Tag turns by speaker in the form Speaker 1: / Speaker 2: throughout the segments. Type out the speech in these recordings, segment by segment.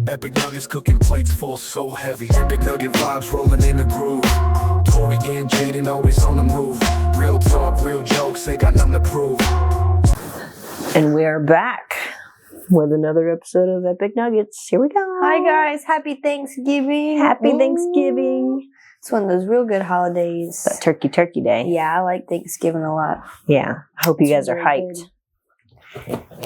Speaker 1: Epic nuggets cooking plates full so heavy. Epic nugget vibes rolling in the groove. Tori and Jayden always on the move. Real talk, real jokes, they got nothing to prove.
Speaker 2: And we're back with another episode of Epic Nuggets. Here we go.
Speaker 3: Hi guys, happy Thanksgiving.
Speaker 2: Happy Thanksgiving.
Speaker 3: It's one of those real good holidays.
Speaker 2: That turkey day.
Speaker 3: Yeah, I like Thanksgiving a lot.
Speaker 2: Yeah. I hope you guys are hyped.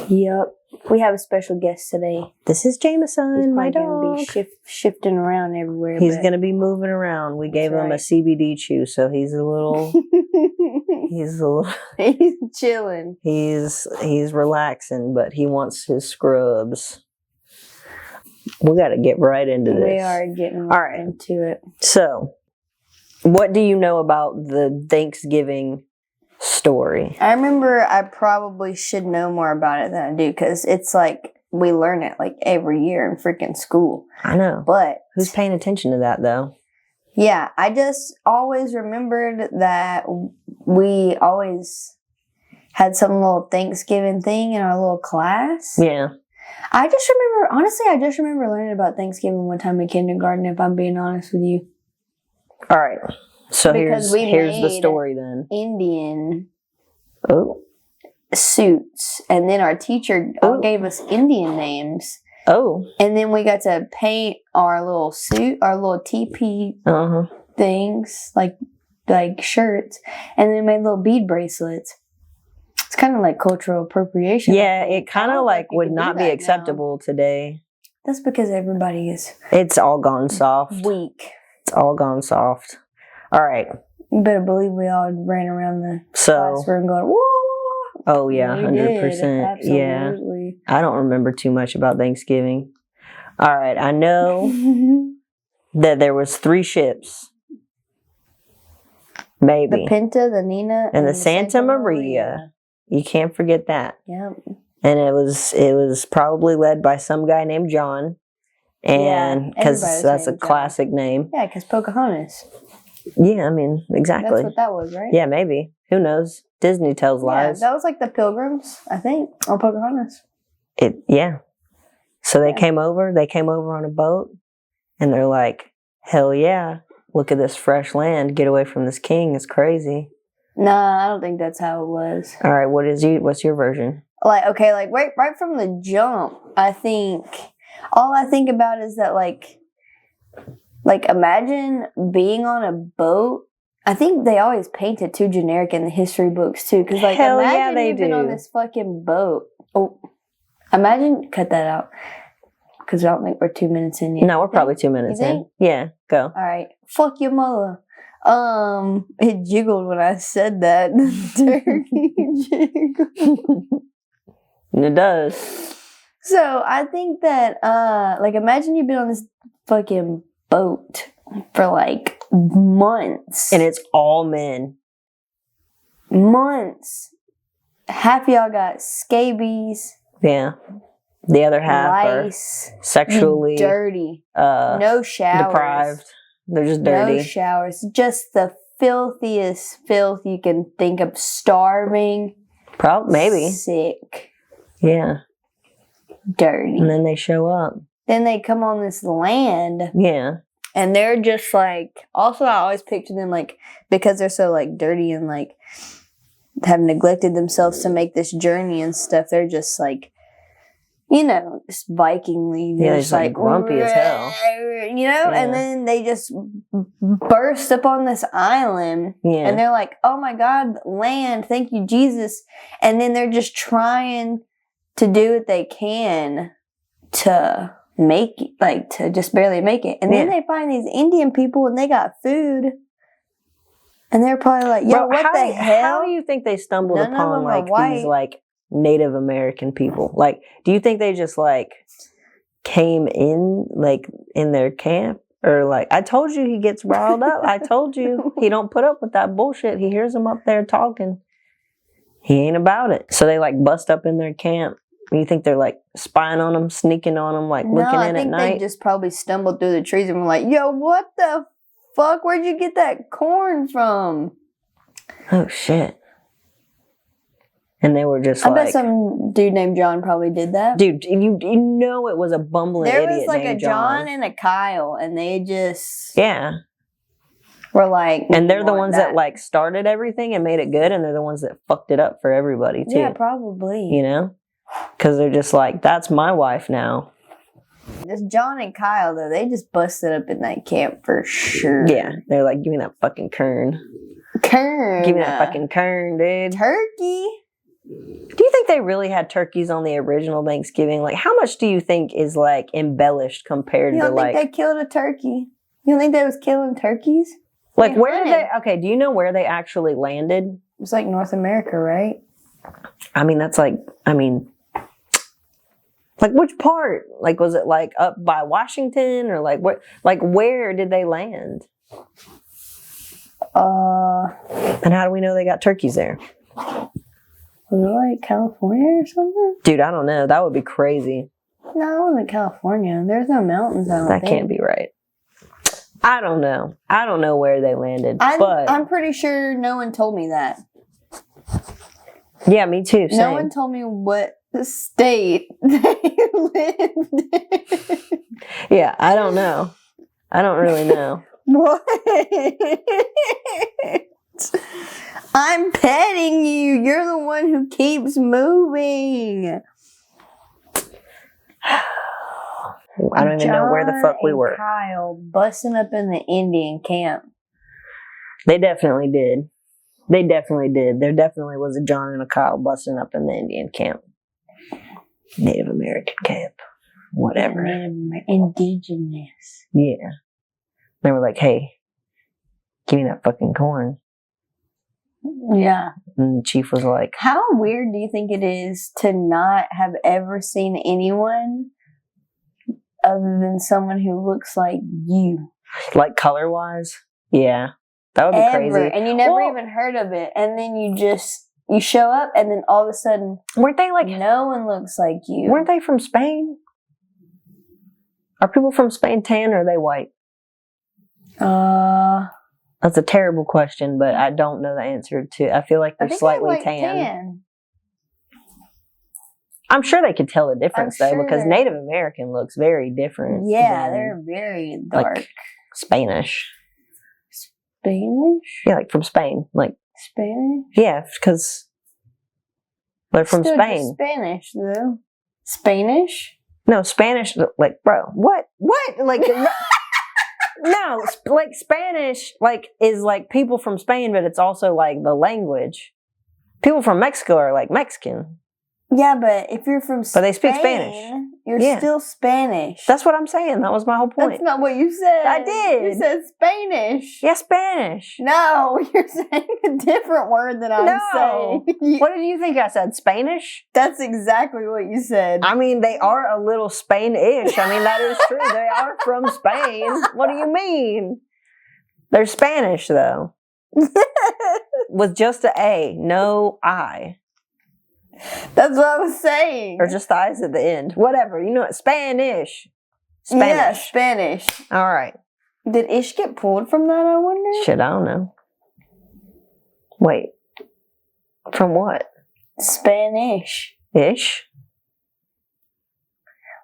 Speaker 3: Yep. We have a special guest today.
Speaker 2: This is Jameson, my dog.
Speaker 3: Gonna be shifting around everywhere.
Speaker 2: He's going to be moving around. We gave him a CBD chew, so he's a little... He's
Speaker 3: chilling.
Speaker 2: He's relaxing, but he wants his scrubs. We got to get right into this.
Speaker 3: We are getting right into it.
Speaker 2: So, what do you know about the Thanksgiving story?
Speaker 3: I remember I probably should know more about it than I do because it's like we learn it like every year in freaking school.
Speaker 2: I know.
Speaker 3: But
Speaker 2: who's paying attention to that though?
Speaker 3: Yeah, I just always remembered that we always had some little Thanksgiving thing in our little class.
Speaker 2: Yeah.
Speaker 3: I just remember learning about Thanksgiving one time in kindergarten, if I'm being honest with you.
Speaker 2: All right. So
Speaker 3: because
Speaker 2: here's the story then.
Speaker 3: Indian suits. And then our teacher gave us Indian names.
Speaker 2: Oh.
Speaker 3: And then we got to paint our little suit, our little teepee things, like shirts, and then made little bead bracelets. It's kind of like cultural appropriation.
Speaker 2: Yeah, it kind of like would not be acceptable today.
Speaker 3: That's because everybody is...
Speaker 2: It's all gone soft.
Speaker 3: Weak.
Speaker 2: It's all gone soft. All right.
Speaker 3: You better believe we all ran around the classroom going, whoa!
Speaker 2: Oh, yeah, 100%.
Speaker 3: Absolutely.
Speaker 2: Yeah. I don't remember too much about Thanksgiving. All right, I know that there was 3 ships. Maybe.
Speaker 3: The Pinta, the Nina,
Speaker 2: and the Santa Maria. You can't forget that.
Speaker 3: Yep.
Speaker 2: And it was probably led by some guy named John. And because that's a classic name.
Speaker 3: Yeah, because Pocahontas.
Speaker 2: Yeah, I mean, exactly.
Speaker 3: That's what that was, right?
Speaker 2: Yeah, maybe. Who knows? Disney tells lies.
Speaker 3: Yeah, that was like the Pilgrims, I think, on Pocahontas.
Speaker 2: So they came over. They came over on a boat, and they're like, "Hell yeah! Look at this fresh land. Get away from this king. It's crazy."
Speaker 3: Nah, I don't think that's how it was.
Speaker 2: All right, what's your version?
Speaker 3: Right from the jump, I think all I think about is that like imagine being on a boat. I think they always paint it too generic in the history books too, because imagine you've been on this fucking boat. Oh, cut that out, because I don't think we're 2 minutes in yet.
Speaker 2: No, we're probably 2 minutes in. Yeah, go.
Speaker 3: All right, fuck your mother. It jiggled when I said that. Turkey jiggled.
Speaker 2: It does.
Speaker 3: So I think that imagine you've been on this fucking boat for like months.
Speaker 2: And it's all men.
Speaker 3: Months. Half of y'all got scabies.
Speaker 2: Yeah. The other half are sexually
Speaker 3: dirty. No showers.
Speaker 2: Deprived. They're just dirty.
Speaker 3: No showers. Just the filthiest filth you can think of. Starving.
Speaker 2: Maybe.
Speaker 3: Sick.
Speaker 2: Yeah.
Speaker 3: Dirty.
Speaker 2: And then they show up.
Speaker 3: Then they come on this land.
Speaker 2: Yeah.
Speaker 3: And they're just like, also I always picture them like, because they're so like dirty and like have neglected themselves to make this journey and stuff, they're just like, just Vikingly.
Speaker 2: Yeah, it's like grumpy as hell.
Speaker 3: And then they just burst upon this island.
Speaker 2: Yeah.
Speaker 3: And they're like, oh my God, land, thank you, Jesus. And then they're just trying to do what they can to make it, to just barely make it. And then they find these Indian people and they got food. And they're probably like, yo, what the hell?
Speaker 2: How do you think they stumbled upon these Native American people? Like, do you think they just came in in their camp? Or I told you he gets riled up. I told you he don't put up with that bullshit. He hears them up there talking. He ain't about it. So they bust up in their camp. And you think they're spying on them, sneaking on them, looking in at night?
Speaker 3: I think they just probably stumbled through the trees and were like, yo, what the fuck? Where'd you get that corn from?
Speaker 2: Oh, shit. And they were just
Speaker 3: I bet some dude named John probably did that.
Speaker 2: Dude, you know it was a bumbling idiot
Speaker 3: There was like a
Speaker 2: named
Speaker 3: John and a Kyle, and they just were like,
Speaker 2: and they're the ones that like started everything and made it good, and they're the ones that fucked it up for everybody too.
Speaker 3: Yeah, probably.
Speaker 2: You know, because they're just like, that's my wife now.
Speaker 3: This John and Kyle though, they just busted up in that camp for sure.
Speaker 2: Yeah, they're like, give me that fucking kern. Give me that fucking kern, dude.
Speaker 3: Turkey.
Speaker 2: Do you think they really had turkeys on the original Thanksgiving? Like, how much do you think is like embellished compared to like? You don't
Speaker 3: think they killed a turkey? You don't think they was killing turkeys?
Speaker 2: Like, where did they? Okay, do you know where they actually landed?
Speaker 3: It was like North America, right?
Speaker 2: I mean, that's like, like which part? Like, was it like up by Washington or like what? Like, where did they land? And how do we know they got turkeys there?
Speaker 3: Was it like California or something?
Speaker 2: Dude, I don't know. That would be crazy.
Speaker 3: No, it wasn't California. There's no mountains.
Speaker 2: That can't be right. I don't know. I don't know where they landed. But
Speaker 3: I'm pretty sure no one told me that.
Speaker 2: Yeah, me too. Same.
Speaker 3: No one told me what state they lived in.
Speaker 2: Yeah, I don't know. I don't really know.
Speaker 3: What? I'm petting you. You're the one who keeps moving.
Speaker 2: I don't even know where the fuck we were.
Speaker 3: Kyle busting up in the Indian camp.
Speaker 2: They definitely did. They definitely did. There definitely was a John and a Kyle busting up in the Indian camp. Native American camp. Whatever.
Speaker 3: Indigenous.
Speaker 2: Yeah. They were like, hey, give me that fucking corn.
Speaker 3: Yeah.
Speaker 2: And the chief was like,
Speaker 3: how weird do you think it is to not have ever seen anyone other than someone who looks like you?
Speaker 2: Like color-wise? Yeah. That would be crazy.
Speaker 3: And you never even heard of it. And then you show up and then all of a sudden,
Speaker 2: weren't they like,
Speaker 3: no one looks like you.
Speaker 2: Weren't they from Spain? Are people from Spain tan or are they white? That's a terrible question, but I don't know the answer to. I feel like they're slightly tan. I'm sure they could tell the difference though, because Native American looks very different.
Speaker 3: Yeah, they're very dark.
Speaker 2: Like Spanish.
Speaker 3: Spanish?
Speaker 2: Yeah, like from Spain. Like
Speaker 3: Spanish?
Speaker 2: Yeah, because they're from Spain.
Speaker 3: Spanish though. Spanish?
Speaker 2: No, Spanish. Like, bro, what? Like. No, like Spanish, like is like people from Spain, but it's also like the language. People from Mexico are like Mexican.
Speaker 3: Yeah, but if you're from Spain,
Speaker 2: but they speak Spanish.
Speaker 3: You're still Spanish.
Speaker 2: That's what I'm saying. That was my whole point.
Speaker 3: That's not what you said.
Speaker 2: I did.
Speaker 3: You said Spanish.
Speaker 2: Yeah, Spanish.
Speaker 3: No, you're saying a different word than I'm saying.
Speaker 2: What did you think I said? Spanish?
Speaker 3: That's exactly what you said.
Speaker 2: I mean, they are a little Spain-ish. I mean, that is true. They are from Spain. What do you mean? They're Spanish, though. With just an A, no I.
Speaker 3: That's what I was saying.
Speaker 2: Or just the I's at the end. Whatever. You know what? Spanish.
Speaker 3: Yeah, Spanish.
Speaker 2: All right.
Speaker 3: Did ish get pulled from that, I wonder?
Speaker 2: Shit, I don't know. Wait. From what?
Speaker 3: Spanish.
Speaker 2: Ish?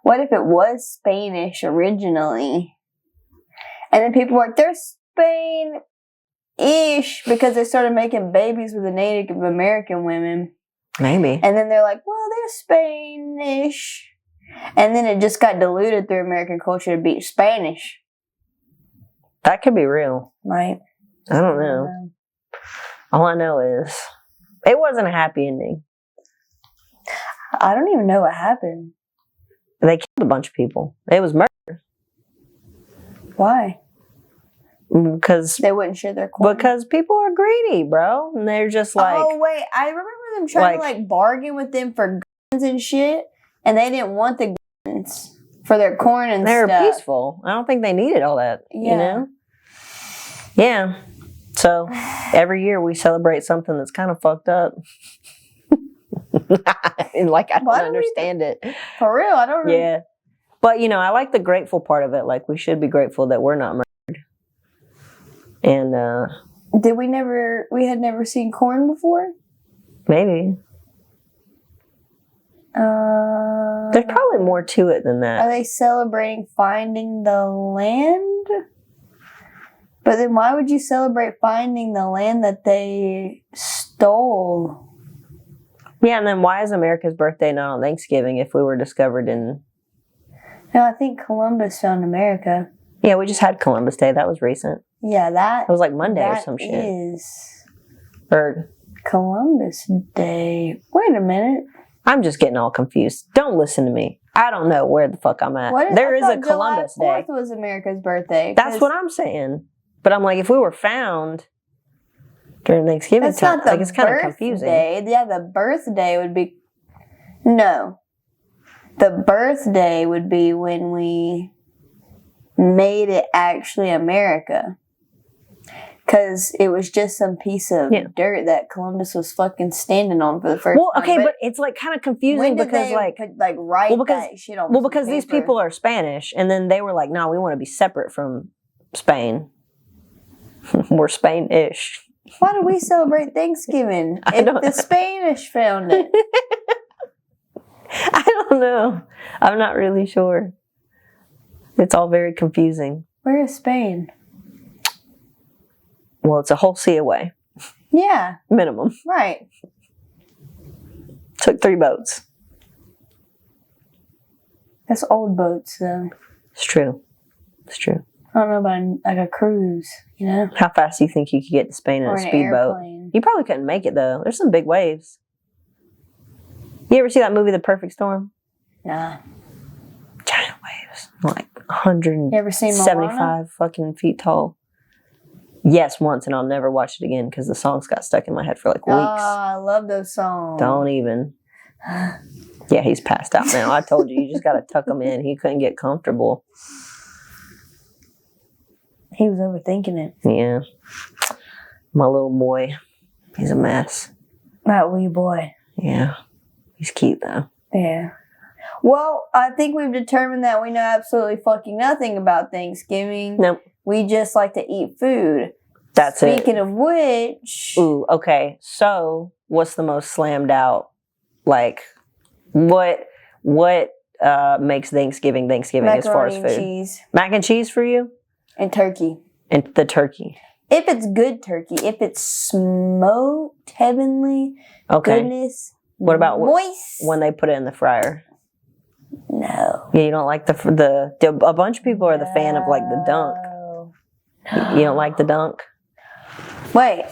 Speaker 3: What if it was Spanish originally? And then people were like, they're Spain-ish because they started making babies with the Native American women.
Speaker 2: Maybe.
Speaker 3: And then they're like, well, they're Spanish. And then it just got diluted through American culture to be Spanish.
Speaker 2: That could be real.
Speaker 3: Right.
Speaker 2: I don't know. All I know is it wasn't a happy ending.
Speaker 3: I don't even know what happened.
Speaker 2: They killed a bunch of people. It was murder.
Speaker 3: Why?
Speaker 2: Because
Speaker 3: they wouldn't share their corn.
Speaker 2: Because people are greedy, bro. And they're just like...
Speaker 3: Oh, wait. I remember them trying to, like, bargain with them for guns and shit. And they didn't want the guns for their corn and stuff.
Speaker 2: They were peaceful. I don't think they needed all that, you know? Yeah. So, every year we celebrate something that's kind of fucked up. And, like, I don't understand it.
Speaker 3: For real, I don't know.
Speaker 2: Yeah. But, you know, I like the grateful part of it. Like, we should be grateful that we're not murdered. And,
Speaker 3: we had never seen corn before?
Speaker 2: Maybe. There's probably more to it than that.
Speaker 3: Are they celebrating finding the land? But then why would you celebrate finding the land that they stole?
Speaker 2: Yeah, and then why is America's birthday not on Thanksgiving if we were discovered in...
Speaker 3: No, I think Columbus found America.
Speaker 2: Yeah, we just had Columbus Day. That was recent.
Speaker 3: Yeah,
Speaker 2: It was like Monday or some shit.
Speaker 3: That is
Speaker 2: Or
Speaker 3: Columbus Day. Wait a minute.
Speaker 2: I'm just getting all confused. Don't listen to me. I don't know where the fuck I'm at. There is a Columbus Day.
Speaker 3: July 4th was America's birthday.
Speaker 2: That's what I'm saying. But I'm like, if we were found during Thanksgiving time, like, it's kind of confusing.
Speaker 3: Yeah, the birthday would be... No. The birthday would be when we made it actually America. Because it was just some piece of dirt that Columbus was fucking standing on for the first time.
Speaker 2: Well, okay, but it's like kind of confusing because
Speaker 3: that shit on
Speaker 2: because these people are Spanish, and then they were like, no, we want to be separate from Spain. We're Spain-ish.
Speaker 3: Why do we celebrate Thanksgiving if the Spanish found it?
Speaker 2: I don't know. I'm not really sure. It's all very confusing.
Speaker 3: Where is Spain?
Speaker 2: Well, it's a whole sea away.
Speaker 3: Yeah.
Speaker 2: Minimum.
Speaker 3: Right.
Speaker 2: Took 3 boats.
Speaker 3: That's old boats, though.
Speaker 2: It's true. It's true.
Speaker 3: I don't know about like a cruise, you know?
Speaker 2: How fast do you think you could get to Spain in a speedboat? You probably couldn't make it, though. There's some big waves. You ever see that movie, The Perfect Storm?
Speaker 3: Nah.
Speaker 2: Giant waves. Like 175 fucking feet tall. Yes, once, and I'll never watch it again because the songs got stuck in my head for like weeks. Oh,
Speaker 3: I love those songs.
Speaker 2: Don't even. Yeah, he's passed out now. I told you just got to tuck him in. He couldn't get comfortable.
Speaker 3: He was overthinking it.
Speaker 2: Yeah. My little boy. He's a mess.
Speaker 3: That wee boy.
Speaker 2: Yeah. He's cute, though.
Speaker 3: Yeah. Well, I think we've determined that we know absolutely fucking nothing about Thanksgiving.
Speaker 2: Nope.
Speaker 3: We just like to eat food.
Speaker 2: That's it.
Speaker 3: Speaking of which...
Speaker 2: Ooh, okay. So, what's the most slammed out? Like, what makes Thanksgiving
Speaker 3: Macaroni
Speaker 2: as far as food?
Speaker 3: And cheese.
Speaker 2: Mac and cheese for you?
Speaker 3: And turkey.
Speaker 2: And the turkey.
Speaker 3: If it's good turkey. If it's smoked, heavenly, goodness,
Speaker 2: what about
Speaker 3: moist?
Speaker 2: When they put it in the fryer?
Speaker 3: No.
Speaker 2: Yeah, you don't like a bunch of people are the fan of like the dunk. You don't like the dunk?
Speaker 3: Wait,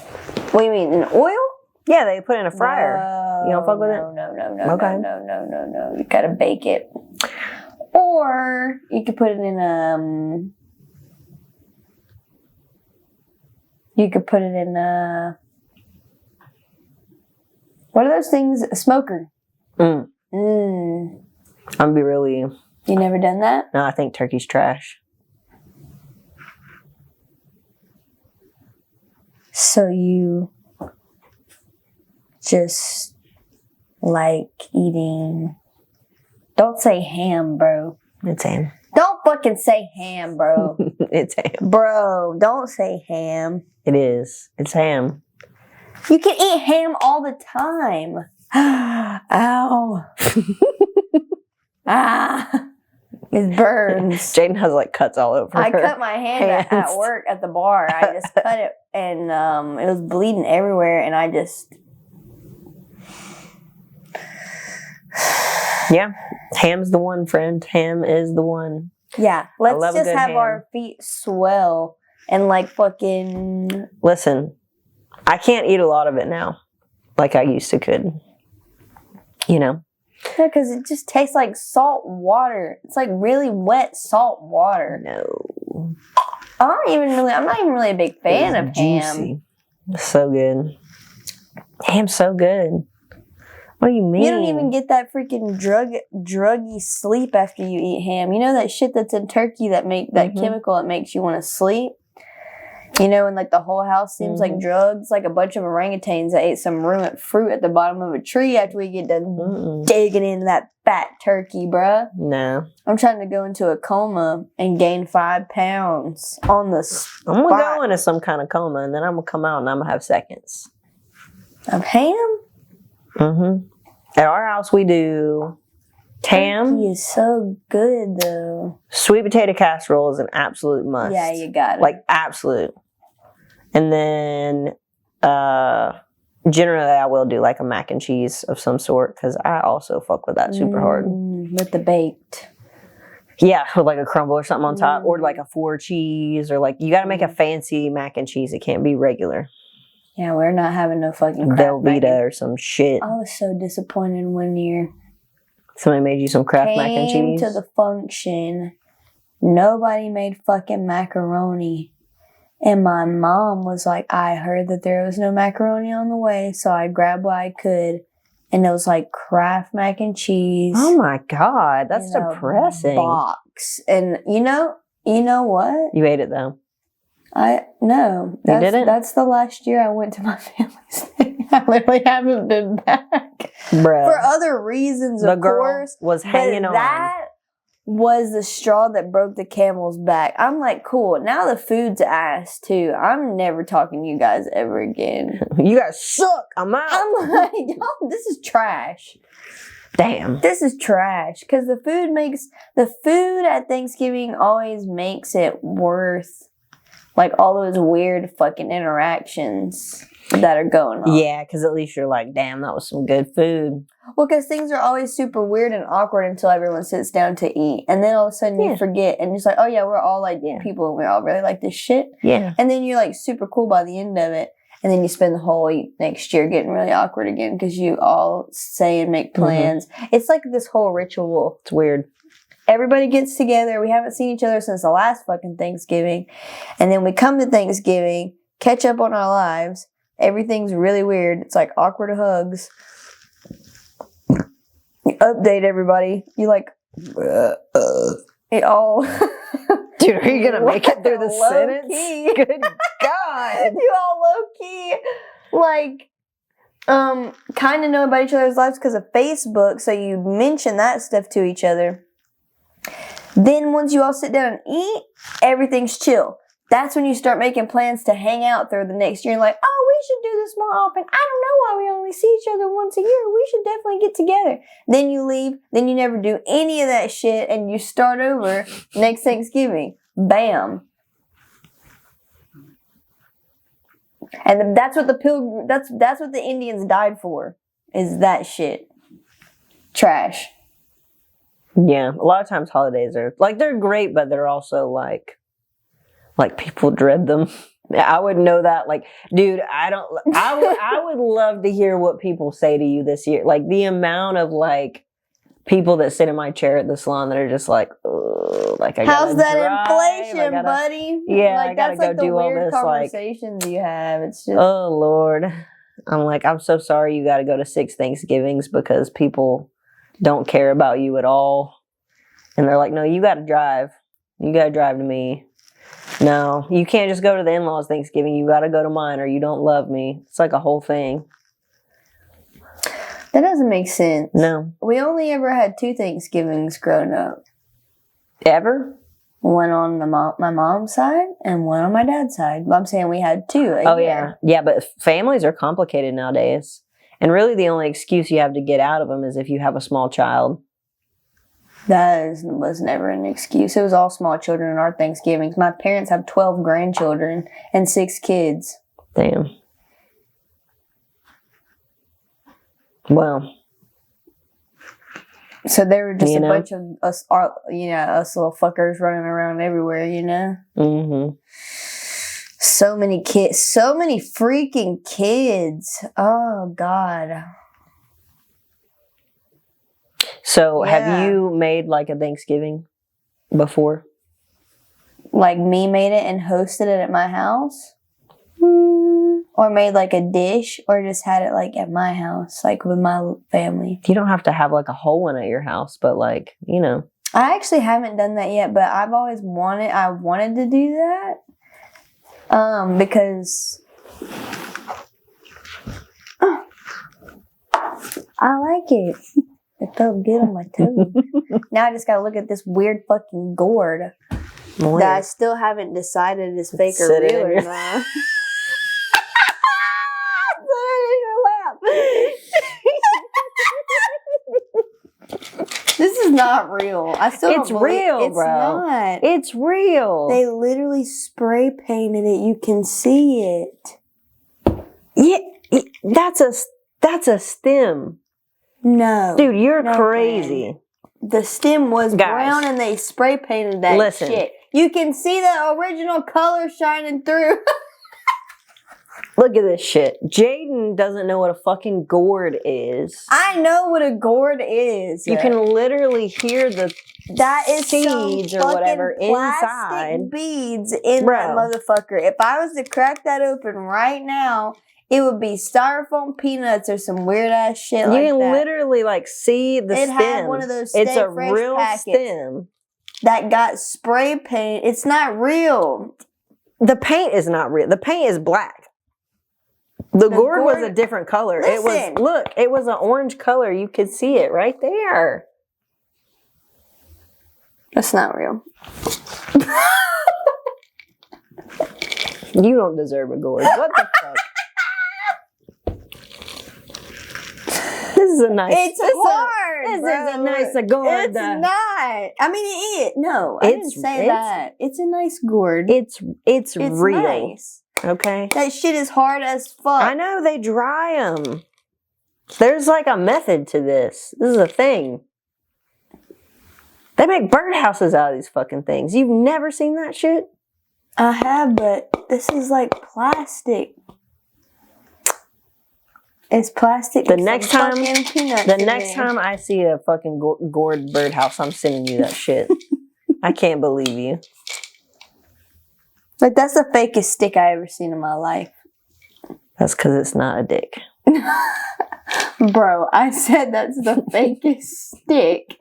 Speaker 3: what do you mean, in oil?
Speaker 2: Yeah, they put it in a fryer.
Speaker 3: No,
Speaker 2: you don't fuck with it?
Speaker 3: No.
Speaker 2: Okay.
Speaker 3: No. You gotta bake it. Or you could put it in what are those things? A smoker.
Speaker 2: I'm gonna be really...
Speaker 3: You never done that?
Speaker 2: No, I think turkey's trash.
Speaker 3: So you just like eating... Don't say ham, bro.
Speaker 2: It's ham.
Speaker 3: Don't fucking say ham, bro.
Speaker 2: It's ham.
Speaker 3: Bro, don't say ham.
Speaker 2: It is. It's ham.
Speaker 3: You can eat ham all the time. Ow. It burns.
Speaker 2: Jayden has like cuts all over
Speaker 3: I
Speaker 2: her
Speaker 3: cut my hand at work at the bar. I just cut it and it was bleeding everywhere and I just...
Speaker 2: Yeah. Ham's the one, friend. Ham is the one.
Speaker 3: Yeah. Let's just have our feet swell and like fucking...
Speaker 2: Listen, I can't eat a lot of it now like I used to could. You know?
Speaker 3: No, because it just tastes like salt water. It's like really wet salt water.
Speaker 2: No.
Speaker 3: I'm not even really a big fan of
Speaker 2: juicy.
Speaker 3: ham.
Speaker 2: It's so good. Ham's so good. What do you mean?
Speaker 3: You don't even get that freaking druggy sleep after you eat ham. You know that shit that's in turkey that chemical that makes you want to sleep? You know, and like the whole house seems like drugs, like a bunch of orangutans that ate some ruined fruit at the bottom of a tree after we get done digging into that fat turkey, bruh.
Speaker 2: No.
Speaker 3: I'm trying to go into a coma and gain 5 pounds on the spot.
Speaker 2: I'm going to go into some kind of coma and then I'm going to come out and I'm going to have seconds.
Speaker 3: Of ham?
Speaker 2: Mm-hmm. At our house, we do tam.
Speaker 3: Turkey is so good, though.
Speaker 2: Sweet potato casserole is an absolute must.
Speaker 3: Yeah, you got it.
Speaker 2: Like, absolute. And then, generally, I will do like a mac and cheese of some sort because I also fuck with that super hard.
Speaker 3: With the baked.
Speaker 2: Yeah, with like a crumble or something on top, or like a 4 cheese, or like you got to make a fancy mac and cheese. It can't be regular.
Speaker 3: Yeah, we're not having no fucking Kraft
Speaker 2: Velveeta or some shit.
Speaker 3: I was so disappointed one year.
Speaker 2: Somebody made you some Kraft mac and cheese?
Speaker 3: To the function. Nobody made fucking macaroni. And my mom was like, I heard that there was no macaroni on the way, so I grabbed what I could. And it was like Kraft mac and cheese.
Speaker 2: Oh my God, that's depressing.
Speaker 3: Box. And you know what?
Speaker 2: You ate it though.
Speaker 3: No.
Speaker 2: You didn't?
Speaker 3: That's the last year I went to my family's thing. I literally haven't been back.
Speaker 2: Bruh.
Speaker 3: For other reasons, of course.
Speaker 2: Was hanging on.
Speaker 3: That was the straw that broke the camel's back. I'm like, cool. Now the food's ass too. I'm never talking to you guys ever again.
Speaker 2: You guys suck. I'm out.
Speaker 3: I'm like, oh, this is trash.
Speaker 2: Damn.
Speaker 3: This is trash. Because the food at Thanksgiving always makes it worth like all those weird fucking interactions that are going on.
Speaker 2: Yeah, because at least you're like, damn, that was some good food.
Speaker 3: Well, because things are always super weird and awkward until everyone sits down to eat. And then all of a sudden you forget. And it's like, oh yeah, we're all like people and we all really like this shit.
Speaker 2: Yeah.
Speaker 3: And then you're like super cool by the end of it. And then you spend the whole next year getting really awkward again because you all say and make plans. Mm-hmm. It's like this whole ritual.
Speaker 2: It's weird.
Speaker 3: Everybody gets together. We haven't seen each other since the last fucking Thanksgiving. And then we come to Thanksgiving, catch up on our lives. Everything's really weird. It's like awkward hugs. You update everybody. You like, it all.
Speaker 2: Dude, are you going to make it through the sentence?
Speaker 3: Key.
Speaker 2: Good God.
Speaker 3: You all low key, like, kind of know about each other's lives because of Facebook. So you mention that stuff to each other. Then once you all sit down and eat, everything's chill. That's when you start making plans to hang out through the next year. And like, oh, we should do this more often. I don't know why we only see each other once a year. We should definitely get together. Then you leave. Then you never do any of that shit. And you start over next Thanksgiving. Bam. And that's what that's what the Indians died for. Is that shit. Trash.
Speaker 2: Yeah. A lot of times holidays are like, they're great, but they're also like people dread them. I would know that. Like, dude, I would love to hear what people say to you this year. Like the amount of like people that sit in my chair at the salon that are just like, oh, like I gotta
Speaker 3: how's that
Speaker 2: drive,
Speaker 3: inflation, buddy?
Speaker 2: Yeah,
Speaker 3: like,
Speaker 2: I gotta
Speaker 3: that's
Speaker 2: go
Speaker 3: like the
Speaker 2: do all
Speaker 3: weird
Speaker 2: this. Like
Speaker 3: conversations you have. It's just
Speaker 2: oh Lord, I'm like, I'm so sorry you got to go to 6 Thanksgivings because people don't care about you at all, and they're like, no, you got to drive. You got to drive to me. No, you can't just go to the in-laws Thanksgiving. You got to go to mine or you don't love me. It's like a whole thing.
Speaker 3: That doesn't make sense.
Speaker 2: No.
Speaker 3: We only ever had 2 Thanksgivings growing up.
Speaker 2: Ever?
Speaker 3: One on my mom's side and one on my dad's side. But I'm saying we had 2 a year.
Speaker 2: Yeah. Yeah, but families are complicated nowadays. And really the only excuse you have to get out of them is if you have a small child.
Speaker 3: That was never an excuse. It was all small children in our Thanksgivings. My parents have 12 grandchildren and 6 kids.
Speaker 2: Damn. Well.
Speaker 3: So there were just a bunch of us, us little fuckers running around everywhere, you know?
Speaker 2: Mm-hmm.
Speaker 3: So many kids. So many freaking kids. Oh, God.
Speaker 2: So have you made like a Thanksgiving before?
Speaker 3: Like me made it and hosted it at my house? Or made like a dish or just had it like at my house, like with my family?
Speaker 2: You don't have to have like a whole one at your house, but like, you know.
Speaker 3: I actually haven't done that yet, but I've always wanted to do that. Because I like it. It felt good on my toes. Now I just gotta look at this weird fucking gourd that I still haven't decided is fake or real or not. not real. I still don't
Speaker 2: It's
Speaker 3: believe
Speaker 2: real,
Speaker 3: it's
Speaker 2: bro.
Speaker 3: not.
Speaker 2: It's real.
Speaker 3: They literally spray painted it. You can see it.
Speaker 2: Yeah, that's a stem.
Speaker 3: No.
Speaker 2: Dude, you're
Speaker 3: no
Speaker 2: crazy.
Speaker 3: plan. The stem was brown and they spray painted that shit. You can see the original color shining through.
Speaker 2: Look at this shit. Jayden doesn't know what a fucking gourd is.
Speaker 3: I know what a gourd is.
Speaker 2: You can literally hear the seeds or whatever inside.
Speaker 3: Beads in that motherfucker. If I was to crack that open right now, it would be styrofoam peanuts or some weird ass shit like that. You can
Speaker 2: literally see the stem. It had
Speaker 3: one of those
Speaker 2: it's a real stem
Speaker 3: that got spray paint. It's not real.
Speaker 2: The paint is not real. The paint is black. The gourd was a different color.
Speaker 3: Listen.
Speaker 2: It was an orange color. You could see it right there.
Speaker 3: That's not real.
Speaker 2: You don't deserve a gourd. What the fuck? This is a nice.
Speaker 3: It's hard.
Speaker 2: This is a nice gourd.
Speaker 3: It's not. I mean, it is. No, I didn't say that. It's a nice gourd.
Speaker 2: It's real.
Speaker 3: Nice.
Speaker 2: Okay.
Speaker 3: That shit is hard as fuck.
Speaker 2: I know, they dry them. There's a method to this. This is a thing. They make birdhouses out of these fucking things. You've never seen that shit?
Speaker 3: I have, but this is plastic. It's plastic.
Speaker 2: The next time I see a fucking gourd birdhouse, I'm sending you that shit. I can't believe you.
Speaker 3: That's the fakest stick I ever seen in my life.
Speaker 2: That's because it's not a dick.
Speaker 3: Bro, I said that's the fakest stick.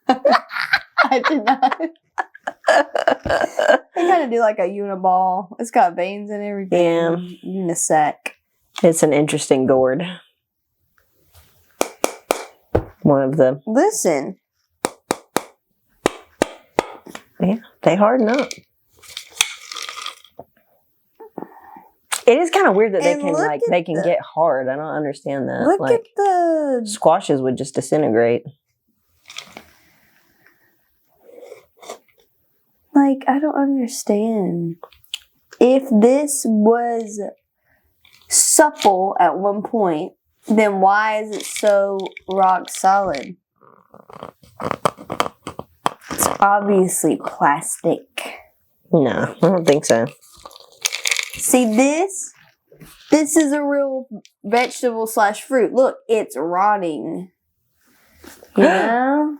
Speaker 3: I did not. They kind of do a uniball. It's got veins and everything. Yeah. Unisac.
Speaker 2: It's an interesting gourd. One of the...
Speaker 3: Listen.
Speaker 2: Yeah, they harden up. It is kind of weird that they can get hard. I don't understand that.
Speaker 3: Look at the...
Speaker 2: Squashes would just disintegrate.
Speaker 3: I don't understand. If this was supple at one point, then why is it so rock solid? It's obviously plastic.
Speaker 2: No, I don't think so.
Speaker 3: See this? This is a real vegetable / fruit. Look, it's rotting. You know?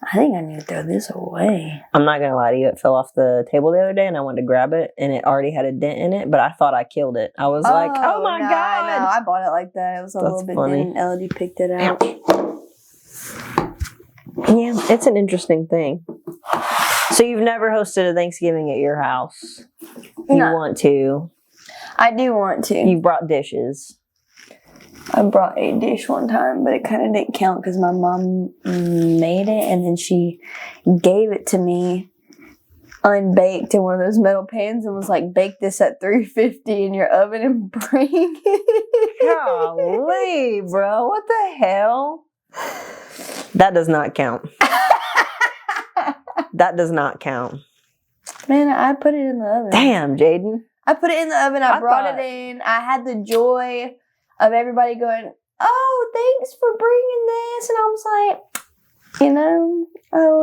Speaker 3: I think I need to throw this away.
Speaker 2: I'm not going to lie to you. It fell off the table the other day and I wanted to grab it and it already had a dent in it, but I thought I killed it. I was like, oh my God.
Speaker 3: No, I bought it like that. It was a little bit thin. Elodie picked it out.
Speaker 2: Yeah, it's an interesting thing. So you've never hosted a Thanksgiving at your house? You want to?
Speaker 3: I do want to.
Speaker 2: You brought dishes.
Speaker 3: I brought a dish one time, but it kind of didn't count because my mom made it and then she gave it to me unbaked in one of those metal pans and was like, bake this at 350 in your oven and bring it.
Speaker 2: Golly, bro. What the hell? That does not count. That does not count.
Speaker 3: Man, I put it in the oven.
Speaker 2: Damn, Jayden.
Speaker 3: I put it in the oven. I brought it in. I had the joy of everybody going, oh, thanks for bringing this. And I was like,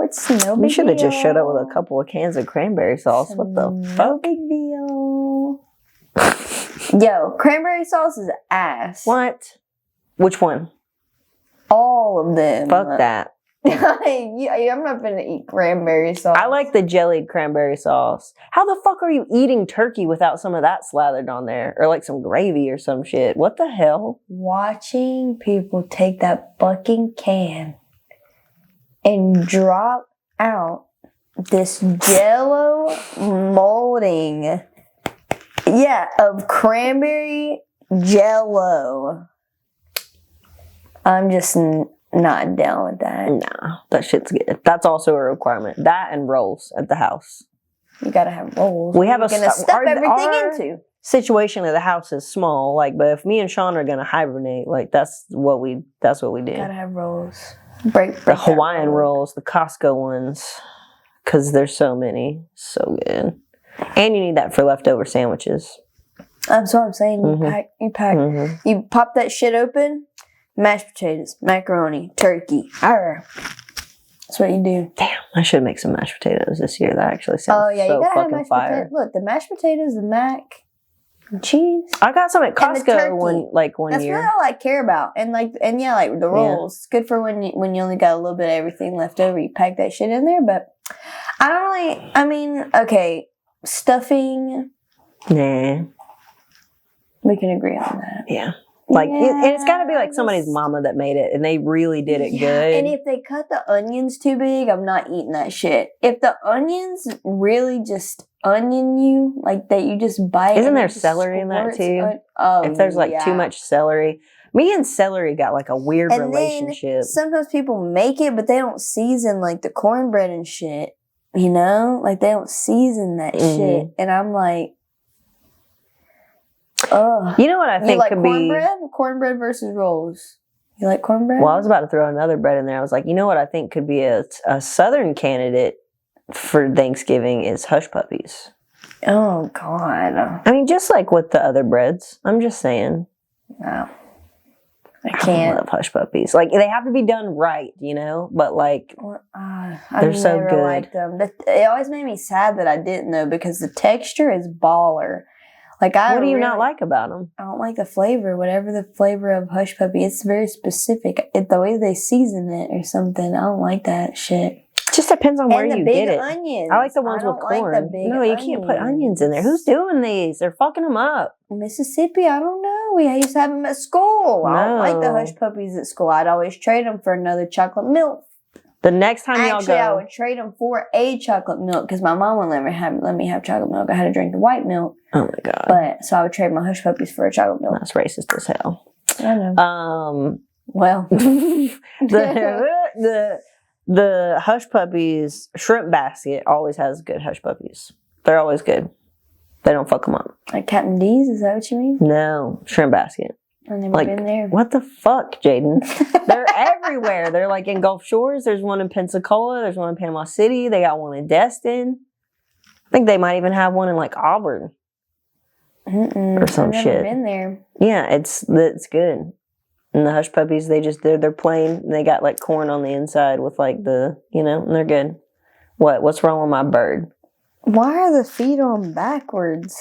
Speaker 3: it's no big deal.
Speaker 2: You should have just showed up with a couple of cans of cranberry sauce. What the fuck?
Speaker 3: No big deal. Yo, cranberry sauce is ass.
Speaker 2: What? Which one?
Speaker 3: All of them.
Speaker 2: Fuck that.
Speaker 3: I'm not gonna eat cranberry sauce.
Speaker 2: I like the jellied cranberry sauce. How the fuck are you eating turkey without some of that slathered on there? Or some gravy or some shit. What the hell?
Speaker 3: Watching people take that fucking can and drop out this jello molding. Yeah, of cranberry jello. I'm just not down with that.
Speaker 2: Nah, that shit's good. That's also a requirement. That and rolls at the house.
Speaker 3: You gotta have rolls.
Speaker 2: We have
Speaker 3: You're gonna stuff everything into.
Speaker 2: Situation of the house is small, but if me and Sean are gonna hibernate, that's what we do.
Speaker 3: Gotta have rolls. break
Speaker 2: the Hawaiian rolls, the Costco ones, because there's so many. So good. And you need that for leftover sandwiches.
Speaker 3: That's what I'm saying. You pack. You pop that shit open, mashed potatoes, macaroni, turkey. Arr. That's what you do.
Speaker 2: Damn, I should make some mashed potatoes this year. That actually sounds so
Speaker 3: you gotta have
Speaker 2: fucking
Speaker 3: mashed
Speaker 2: fire.
Speaker 3: Look, the mashed potatoes, the mac, and cheese.
Speaker 2: I got some at Costco one
Speaker 3: That's
Speaker 2: year.
Speaker 3: really all I care about. And the rolls. It's good for when you only got a little bit of everything left over. You pack that shit in there. But I don't really. I mean, okay, stuffing.
Speaker 2: Nah.
Speaker 3: We can agree on that.
Speaker 2: Yeah. And it's got to be like somebody's mama that made it, and they really did it good.
Speaker 3: And if they cut the onions too big, I'm not eating that shit. If the onions really just onion you, like that you just bite.
Speaker 2: Isn't there celery in that too? If there's too much celery. Me and celery got like a weird relationship.
Speaker 3: Then sometimes people make it, but they don't season like the cornbread and shit. You know? Like they don't season that shit. And I'm like, ugh.
Speaker 2: You know what I think
Speaker 3: like
Speaker 2: could
Speaker 3: cornbread? Cornbread versus rolls. You like cornbread?
Speaker 2: Well, I was about to throw another bread in there. I was like, you know what I think could be a Southern candidate for Thanksgiving is hush puppies.
Speaker 3: Oh, God.
Speaker 2: I mean, just like with the other breads. I'm just saying.
Speaker 3: No. I can't.
Speaker 2: I love hush puppies. Like, they have to be done right, you know? But, like, they're so good.
Speaker 3: I liked them. It always made me sad that I didn't, though, because the texture is baller. Like, what
Speaker 2: do you not like about them?
Speaker 3: I don't like the flavor. Whatever the flavor of hush puppy, it's very specific. The way they season it or something, I don't like that shit.
Speaker 2: It just depends on where you get it.
Speaker 3: Onions.
Speaker 2: I like the ones with corn. You can't put onions in there. Who's doing these? They're fucking them up.
Speaker 3: Mississippi, I don't know. We used to have them at school. I don't like the hush puppies at school. I'd always trade them for another chocolate milk.
Speaker 2: The next time y'all go,
Speaker 3: I would trade them for a chocolate milk because my mom wouldn't let me have chocolate milk. I had to drink the white milk.
Speaker 2: Oh my God!
Speaker 3: But so I would trade my hush puppies for a chocolate milk.
Speaker 2: That's racist as hell.
Speaker 3: I know.
Speaker 2: Well, the hush puppies shrimp basket always has good hush puppies. They're always good. They don't fuck them up.
Speaker 3: Like Captain D's? Is that what you mean?
Speaker 2: No, shrimp basket.
Speaker 3: I've never been there.
Speaker 2: What the fuck, Jayden? They're everywhere. They're like in Gulf Shores. There's one in Pensacola. There's one in Panama City. They got one in Destin. I think they might even have one in like Auburn. Or some
Speaker 3: I've never been there.
Speaker 2: Yeah, it's good. And the hush puppies, they're plain. They got like corn on the inside with like and they're good. What's wrong with my bird?
Speaker 3: Why are the feet on backwards?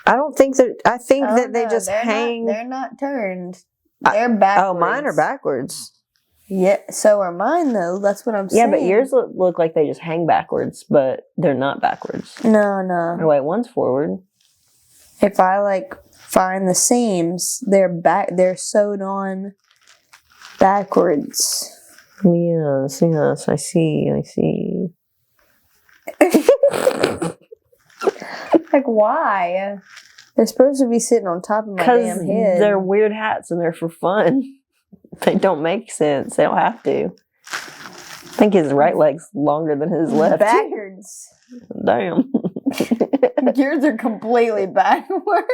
Speaker 2: I don't think that. I think that they just hang.
Speaker 3: They're not turned. They're backwards.
Speaker 2: Oh, mine are backwards.
Speaker 3: Yeah, so are mine though. That's what I'm saying.
Speaker 2: Yeah, but yours look like they just hang backwards, but they're not backwards.
Speaker 3: No.
Speaker 2: Oh, wait, one's forward.
Speaker 3: If I find the seams, they're sewed on backwards.
Speaker 2: Yes, I see.
Speaker 3: Why? They're supposed to be sitting on top of my damn head.
Speaker 2: They're weird hats and they're for fun. They don't make sense. They don't have to. I think his right leg's longer than his left.
Speaker 3: Backwards.
Speaker 2: Damn.
Speaker 3: Yours are completely backwards.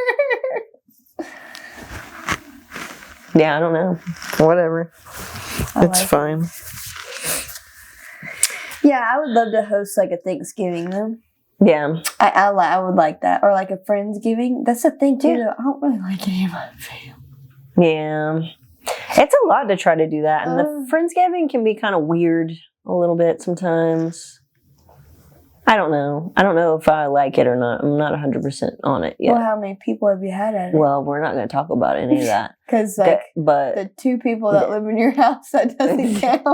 Speaker 2: Yeah, I don't know. Whatever. It's fine.
Speaker 3: Yeah, I would love to host a Thanksgiving though.
Speaker 2: Yeah.
Speaker 3: I would like that. Or a Friendsgiving. That's the thing too. Yeah. I don't really like any of my family.
Speaker 2: Yeah. It's a lot to try to do that. And the Friendsgiving can be kind of weird a little bit sometimes. I don't know. I don't know if I like it or not. I'm not 100% on it yet.
Speaker 3: Well, how many people have you had at it?
Speaker 2: Well, we're not going to talk about any of that.
Speaker 3: Because the 2 people that live in your house, that doesn't count.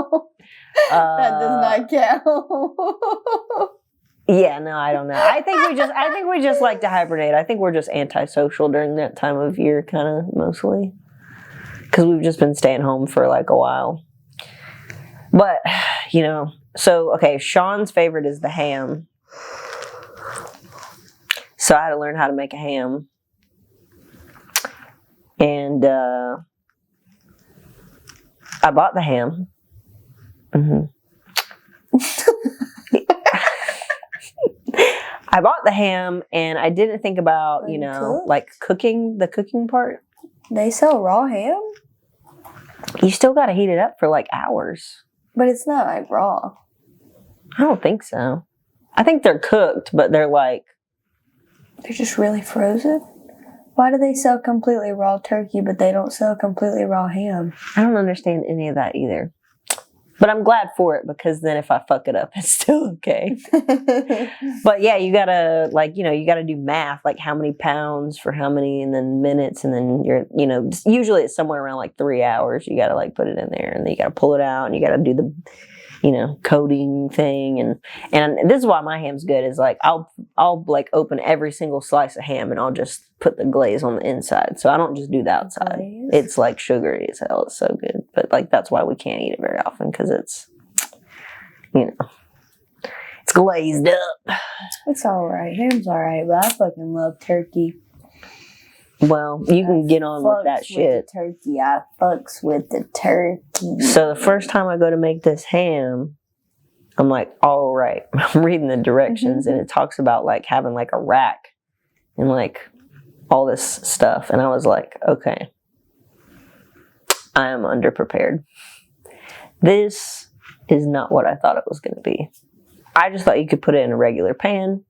Speaker 3: That does not count.
Speaker 2: Yeah, no, I don't know. I think we just like to hibernate. I think we're just antisocial during that time of year, kind of mostly, because we've just been staying home for a while. But so okay, Sean's favorite is the ham. So I had to learn how to make a ham, and I bought the ham. Mm-hmm. I bought the ham and I didn't think about, cooking the cooking part.
Speaker 3: They sell raw ham?
Speaker 2: You still got to heat it up for like hours.
Speaker 3: But it's not like raw.
Speaker 2: I don't think so. I think they're cooked, but they're like...
Speaker 3: They're just really frozen? Why do they sell completely raw turkey, but they don't sell completely raw ham?
Speaker 2: I don't understand any of that either. But I'm glad for it, because then if I fuck it up, it's still okay. But yeah, you gotta, like, you know, you gotta do math, like how many pounds for how many, and then minutes, and then you're, you know, usually it's somewhere around like 3 hours. You gotta like put it in there, and then you gotta pull it out, and you gotta do the, you know, coating thing. And this is why my ham's good, is like I'll like open every single slice of ham, and I'll just put the glaze on the inside. So I don't just do the outside.
Speaker 3: Glaze.
Speaker 2: It's like sugary as hell. It's so good. But like that's why we can't eat it very often, because it's, you know, it's glazed up.
Speaker 3: It's alright. Ham's alright, but I fucking love turkey.
Speaker 2: Well, you can get on with that shit.
Speaker 3: Turkey. I fucks with the turkey.
Speaker 2: So the first time I go to make this ham, I'm like, all right. I'm reading the directions, and it talks about like having like a rack and like all this stuff. And I was like, okay, I am underprepared. This is not what I thought it was going to be. I just thought you could put it in a regular pan.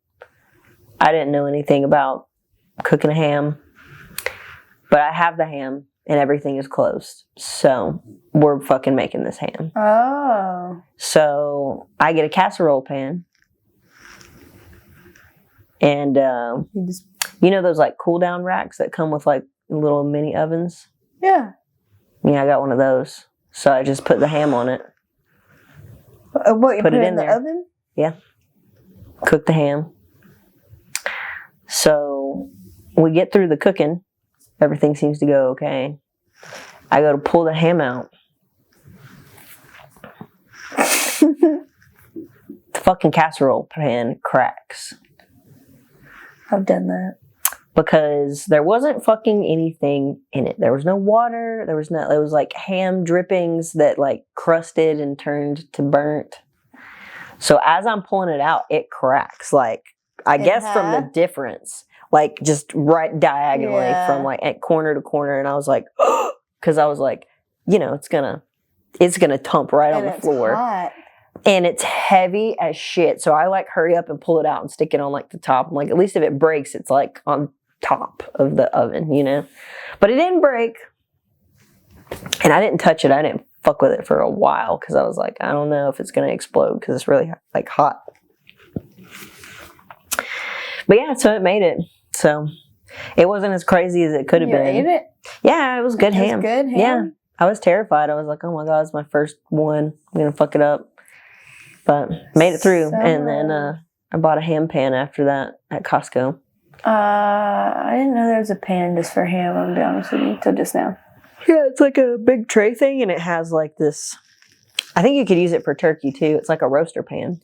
Speaker 2: I didn't know anything about cooking a ham. But I have the ham, and everything is closed. So we're fucking making this ham.
Speaker 3: Oh.
Speaker 2: So I get a casserole pan. And you know those like cool down racks that come with like little mini ovens?
Speaker 3: Yeah.
Speaker 2: Yeah, I got one of those. So I just put the ham on it.
Speaker 3: What, you put it in the oven?
Speaker 2: Yeah. Cook the ham. So we get through the cooking. Everything seems to go okay. I go to pull the ham out. The fucking casserole pan cracks.
Speaker 3: I've done that.
Speaker 2: Because there wasn't fucking anything in it. There was no water. There was no, it was like ham drippings that like crusted and turned to burnt. So as I'm pulling it out, it cracks. Like, I guess from the difference. Like, just right diagonally from like at corner to corner. And I was like, because I was like, you know, it's gonna thump right on the floor.
Speaker 3: Hot.
Speaker 2: And it's heavy as shit. So I like hurry up and pull it out and stick it on like the top. I'm like, at least if it breaks, it's like on top of the oven, you know? But it didn't break. And I didn't touch it. I didn't fuck with it for a while, because I was like, I don't know if it's gonna explode, because it's really like hot. But yeah, so it made it. So it wasn't as crazy as it could have been.
Speaker 3: You ate it?
Speaker 2: Yeah, it was good ham.
Speaker 3: Good ham?
Speaker 2: Yeah. I was terrified. I was like, oh my God, it's my first one. I'm going to fuck it up. But made it through.
Speaker 3: So,
Speaker 2: and then I bought a ham pan after that at Costco.
Speaker 3: I didn't know there was a pan just for ham, I'm going to be honest with you, until just now.
Speaker 2: Yeah, it's like a big tray thing, and it has like this. I think you could use it for turkey too. It's like a roaster pan.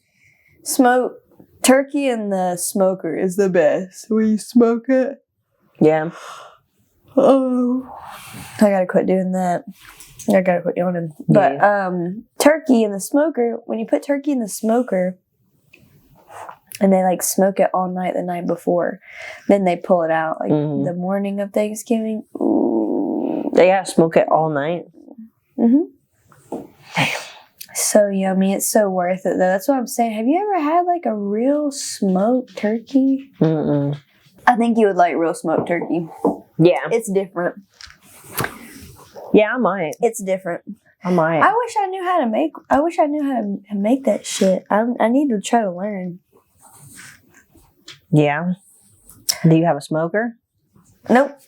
Speaker 3: Smoke. Turkey in the smoker is the best. Where you smoke it.
Speaker 2: Yeah.
Speaker 3: Oh. I gotta quit doing that. I gotta quit yawning. But turkey in the smoker, when you put turkey in the smoker and they like smoke it all night the night before, then they pull it out like the morning of Thanksgiving. Ooh.
Speaker 2: They gotta smoke it all night.
Speaker 3: Mm-hmm. Damn. So yummy. It's so worth it, though. That's what I'm saying. Have you ever had, like, a real smoked turkey?
Speaker 2: Mm-mm.
Speaker 3: I think you would like real smoked turkey.
Speaker 2: Yeah.
Speaker 3: It's different.
Speaker 2: Yeah, I might.
Speaker 3: It's different.
Speaker 2: I might.
Speaker 3: I wish I knew how to make that shit. I need to try to learn.
Speaker 2: Yeah. Do you have a smoker?
Speaker 3: Nope.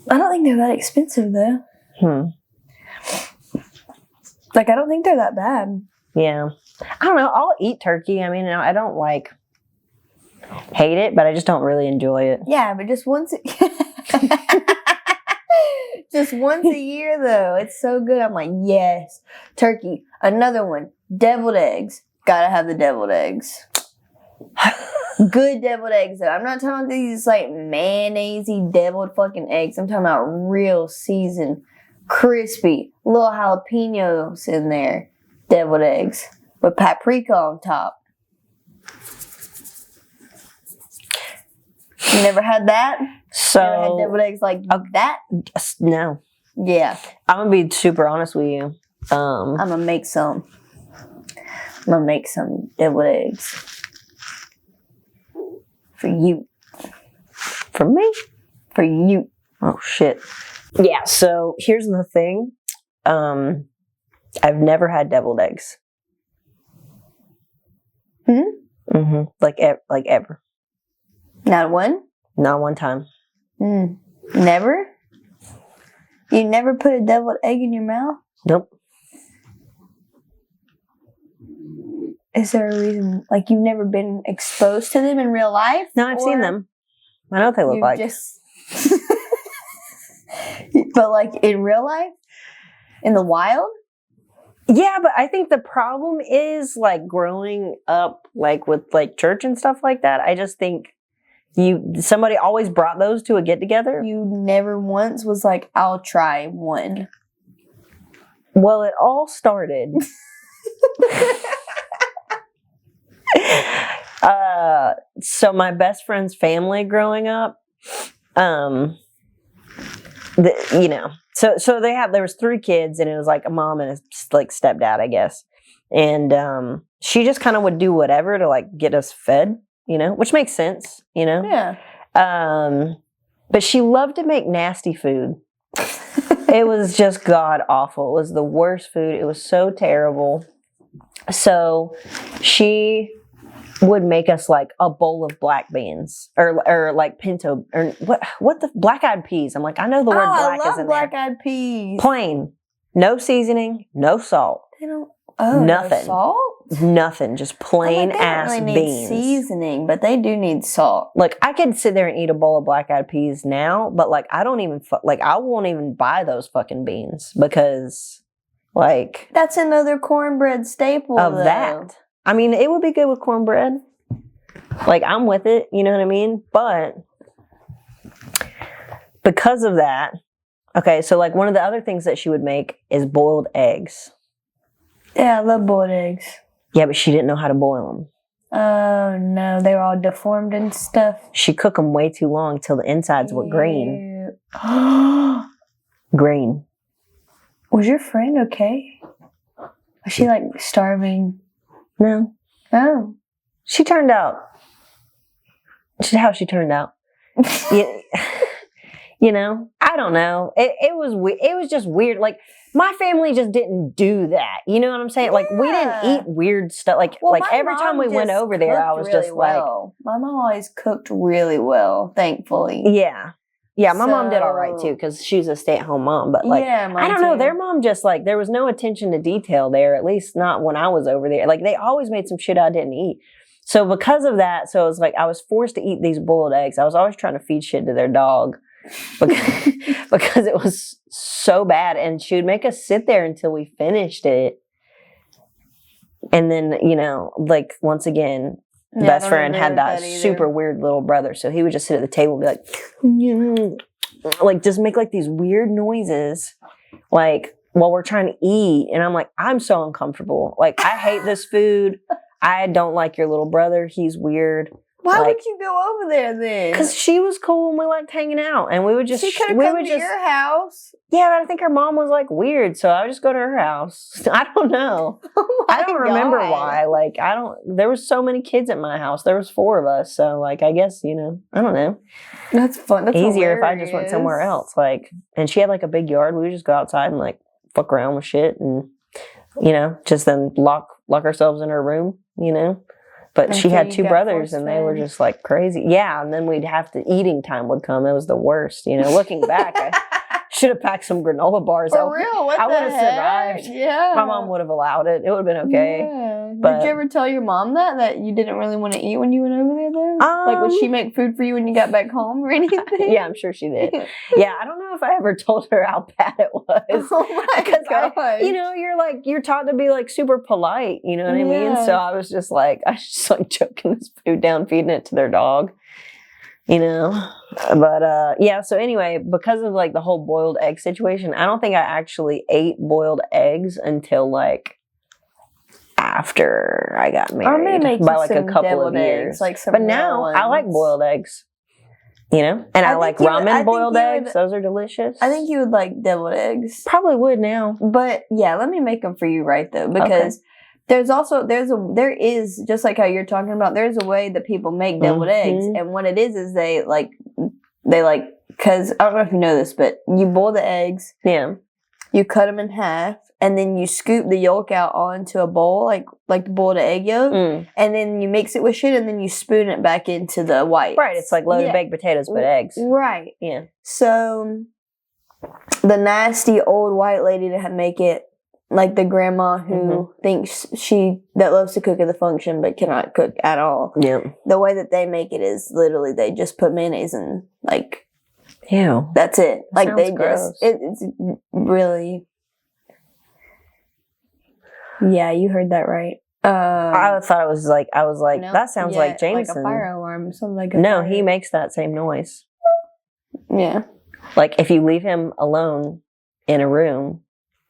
Speaker 3: I don't think they're that expensive, though. Like, I don't think they're that bad.
Speaker 2: Yeah. I don't know. I'll eat turkey. I mean, I don't, like, hate it, but I just don't really enjoy it.
Speaker 3: Yeah, but just once just once a year, though. It's so good. I'm like, yes. Turkey. Another one. Deviled eggs. Gotta have the deviled eggs. Good deviled eggs, though. I'm not talking about these, like, mayonnaise-y deviled fucking eggs. I'm talking about real seasoned, crispy, little jalapenos in there. Deviled eggs with paprika on top. You never had that?
Speaker 2: So
Speaker 3: Never had deviled eggs like that?
Speaker 2: no.
Speaker 3: Yeah.
Speaker 2: I'm gonna be super honest with you.
Speaker 3: I'm gonna make some deviled eggs for you.
Speaker 2: For me?
Speaker 3: For you.
Speaker 2: Oh shit. Yeah, so here's the thing. I've never had deviled eggs. Mm-hmm. Like ever.
Speaker 3: Not one?
Speaker 2: Not one time.
Speaker 3: Never? You never put a deviled egg in your mouth?
Speaker 2: Nope.
Speaker 3: Is there a reason? Like, you've never been exposed to them in real life?
Speaker 2: No, I've seen them. I know what they look like.
Speaker 3: But like in real life? In the wild?
Speaker 2: Yeah, but I think the problem is like growing up like with like church and stuff like that. I just think somebody always brought those to a get together.
Speaker 3: You never once was like, I'll try one.
Speaker 2: Well, it all started. So my best friend's family growing up, so there was 3 kids, and it was like a mom and a like stepdad, I guess. And she just kind of would do whatever to like get us fed, which makes sense,
Speaker 3: Yeah.
Speaker 2: But she loved to make nasty food. It was just god awful. It was the worst food. It was so terrible. So she would make us like a bowl of black beans or like pinto or what the black-eyed peas. I'm like, I know the word black is in
Speaker 3: black-eyed peas.
Speaker 2: Plain. No seasoning, no salt.
Speaker 3: They don't
Speaker 2: nothing.
Speaker 3: No salt?
Speaker 2: Nothing. Just plain ass
Speaker 3: really
Speaker 2: beans.
Speaker 3: Need seasoning, but they do need salt.
Speaker 2: Like I could sit there and eat a bowl of black-eyed peas now, but like I don't even I won't even buy those fucking beans because like
Speaker 3: that's another cornbread staple
Speaker 2: of
Speaker 3: though.
Speaker 2: That. I mean, it would be good with cornbread. Like, I'm with it, you know what I mean? But because of that, okay, so like one of the other things that she would make is boiled eggs.
Speaker 3: Yeah, I love boiled eggs.
Speaker 2: Yeah, but she didn't know how to boil them.
Speaker 3: Oh, no, they were all deformed and stuff.
Speaker 2: She cooked them way too long till the insides were green. Green.
Speaker 3: Was your friend okay? Was she like starving?
Speaker 2: No.
Speaker 3: Oh.
Speaker 2: She turned out. How she turned out. I don't know. It was just weird. Like, my family just didn't do that. You know what I'm saying? Yeah. Like, we didn't eat weird stuff. Like every time we went over there, I was really just like...
Speaker 3: My mom always cooked really well, thankfully.
Speaker 2: Yeah. Yeah, my mom did all right, too, because she's a stay-at-home mom. But, like, I don't know. Their mom just, like, there was no attention to detail there, at least not when I was over there. Like, they always made some shit I didn't eat. So, because of that, so it was like I was forced to eat these boiled eggs. I was always trying to feed shit to their dog because it was so bad. And she would make us sit there until we finished it. And then, like, once again... best friend had that super weird little brother, so he would just sit at the table and be like just make like these weird noises, like while we're trying to eat. And I'm like, I'm so uncomfortable. Like, I hate this food. I don't like your little brother. He's weird.
Speaker 3: Why would you go over there then?
Speaker 2: Because she was cool and we liked hanging out, and we would just.
Speaker 3: She could have come to your house.
Speaker 2: Yeah, but I think her mom was like weird, so I would just go to her house. I don't know. I don't remember why. Like, there was so many kids at my house. There was 4 of us, so like I guess I don't know.
Speaker 3: That's fun. That's
Speaker 2: easier
Speaker 3: hilarious.
Speaker 2: If I just went somewhere else. Like, and she had like a big yard. We would just go outside and like fuck around with shit, and just then lock ourselves in her room. But she had 2 brothers, and they were just like crazy. Yeah, and then eating time would come. It was the worst. Looking back, I should have packed some granola bars.
Speaker 3: For real? What
Speaker 2: I would have survived.
Speaker 3: Yeah.
Speaker 2: My mom would have allowed it. It would have been okay.
Speaker 3: Yeah.
Speaker 2: But,
Speaker 3: did you ever tell your mom that you didn't really want to eat when you went over there, though? Like, would she make food for you when you got back home or anything?
Speaker 2: Yeah, I'm sure she did. Yeah, I don't know if I ever told her how bad it was.
Speaker 3: Oh my gosh.
Speaker 2: You're taught to be like super polite, you know what I mean? So I was just like choking this food down, feeding it to their dog, But yeah, so anyway, because of like the whole boiled egg situation, I don't think I actually ate boiled eggs until like after I got married.
Speaker 3: I'm gonna make
Speaker 2: by like a couple of years.
Speaker 3: Eggs, like some
Speaker 2: but now I like boiled eggs. You know? And I like ramen boiled eggs. Those are delicious.
Speaker 3: I think you would like deviled eggs.
Speaker 2: Probably would now.
Speaker 3: But yeah, let me make them for you right though. Because there's just like how you're talking about, there's a way that people make deviled eggs. And what it is they because I don't know if you know this, but you boil the eggs.
Speaker 2: Yeah.
Speaker 3: You cut them in half, and then you scoop the yolk out onto a bowl, like the boiled egg yolk, and then you mix it with shit, and then you spoon it back into the white.
Speaker 2: Right, it's like loaded baked potatoes, but eggs.
Speaker 3: Right.
Speaker 2: Yeah.
Speaker 3: So, the nasty old white lady that make it, like the grandma who thinks that loves to cook at the function, but cannot cook at all.
Speaker 2: Yeah.
Speaker 3: The way that they make it is literally they just put mayonnaise in, like...
Speaker 2: Ew.
Speaker 3: That's it.
Speaker 2: That
Speaker 3: like they
Speaker 2: gross.
Speaker 3: just it's really yeah, you heard that right.
Speaker 2: I thought it was like
Speaker 3: no,
Speaker 2: that sounds like Jameson.
Speaker 3: Like a fire alarm. Something like
Speaker 2: No, he makes that same noise.
Speaker 3: Yeah.
Speaker 2: Like if you leave him alone in a room,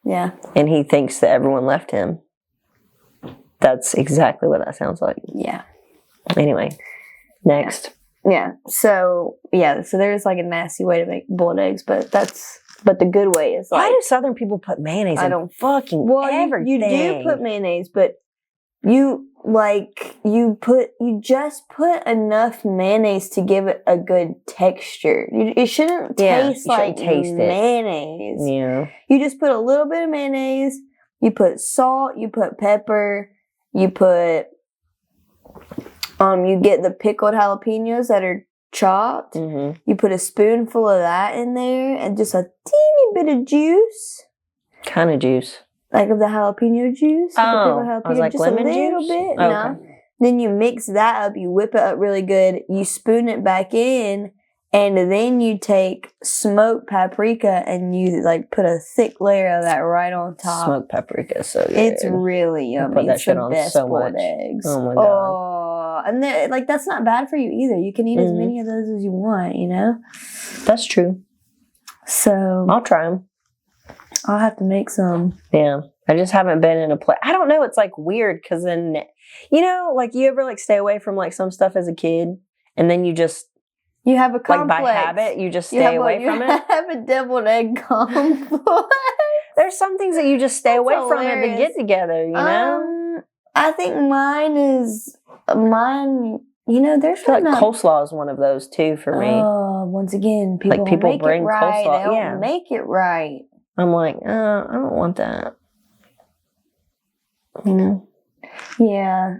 Speaker 3: yeah,
Speaker 2: and he thinks that everyone left him, that's exactly what that sounds like.
Speaker 3: Yeah.
Speaker 2: Anyway, next.
Speaker 3: Yeah. So there's like a nasty way to make boiled eggs, but the good way is like...
Speaker 2: Why do Southern people put mayonnaise in fucking everything?
Speaker 3: You do put mayonnaise, but you just put enough mayonnaise to give it a good texture. It shouldn't taste like mayonnaise.
Speaker 2: Yeah.
Speaker 3: You just put a little bit of mayonnaise, you put salt, you put pepper, you put... you get the pickled jalapenos that are chopped. You put a spoonful of that in there and just a teeny bit of juice.
Speaker 2: Kind of juice.
Speaker 3: Like of the jalapeno juice.
Speaker 2: I was like
Speaker 3: just
Speaker 2: lemon
Speaker 3: a little
Speaker 2: juice?
Speaker 3: bit.
Speaker 2: Okay.
Speaker 3: No. Then you mix that up. You whip it up really good. You spoon it back in. And then you take smoked paprika and you like put a thick layer of that right on top.
Speaker 2: Smoked paprika is so good.
Speaker 3: It's really yummy.
Speaker 2: Put that
Speaker 3: it's
Speaker 2: shit
Speaker 3: the
Speaker 2: on
Speaker 3: best
Speaker 2: so
Speaker 3: boiled
Speaker 2: much.
Speaker 3: eggs.
Speaker 2: Oh my god.
Speaker 3: And like that's not bad for you either. You can eat as many of those as you want, you know?
Speaker 2: That's true.
Speaker 3: So
Speaker 2: I'll try them.
Speaker 3: I'll have to make some.
Speaker 2: Yeah. I just haven't been in a place. I don't know. It's like weird because then, you know, like you ever like stay away from like some stuff as a kid and then you
Speaker 3: have a complex.
Speaker 2: Like by habit, you just stay away from it.
Speaker 3: You have a deviled egg complex.
Speaker 2: There's some things that you just stay away from at the get together, you know?
Speaker 3: I think you know, there's
Speaker 2: like coleslaw is one of those too for me.
Speaker 3: Oh, once again, people make
Speaker 2: bring
Speaker 3: it right.
Speaker 2: coleslaw.
Speaker 3: They don't make it right.
Speaker 2: I'm like, I don't want that. You know?
Speaker 3: Yeah.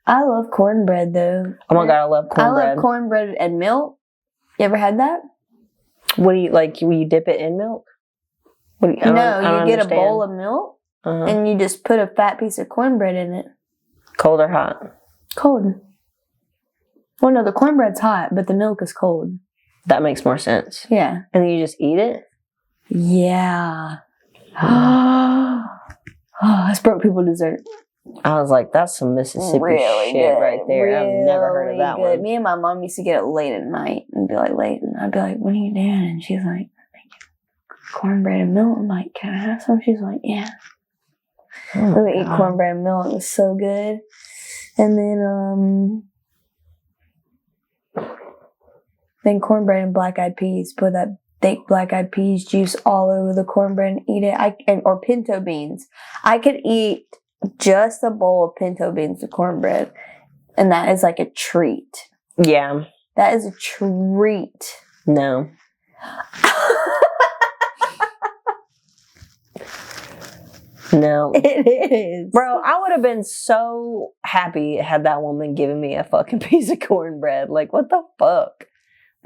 Speaker 3: I love cornbread though.
Speaker 2: Oh my god, I love cornbread.
Speaker 3: I love cornbread and milk. You ever had that?
Speaker 2: What do you like? Will you dip it in milk? You
Speaker 3: get a bowl of milk and you just put a fat piece of cornbread in it.
Speaker 2: Cold or hot?
Speaker 3: Cold. Well, no, the cornbread's hot, but the milk is cold.
Speaker 2: That makes more sense.
Speaker 3: Yeah.
Speaker 2: And then you just eat it?
Speaker 3: Yeah. Oh, that's broke people dessert.
Speaker 2: I was like, that's some Mississippi
Speaker 3: really
Speaker 2: shit
Speaker 3: good.
Speaker 2: right there.
Speaker 3: Really
Speaker 2: I've never heard of that
Speaker 3: good.
Speaker 2: one.
Speaker 3: Me and my mom used to get it late at night and be like, and I'd be like, what are you doing? And she's like, cornbread and milk. I'm like, can I have some? She's like, yeah. We eat cornbread and milk. It was so good. And then cornbread and black-eyed peas. Put that thick black-eyed peas juice all over the cornbread and eat it. Or pinto beans. I could eat just a bowl of pinto beans with cornbread. And that is like a treat.
Speaker 2: Yeah.
Speaker 3: That is a treat.
Speaker 2: No. No.
Speaker 3: It is.
Speaker 2: Bro, I would have been so happy had that woman given me a fucking piece of cornbread. Like, what the fuck?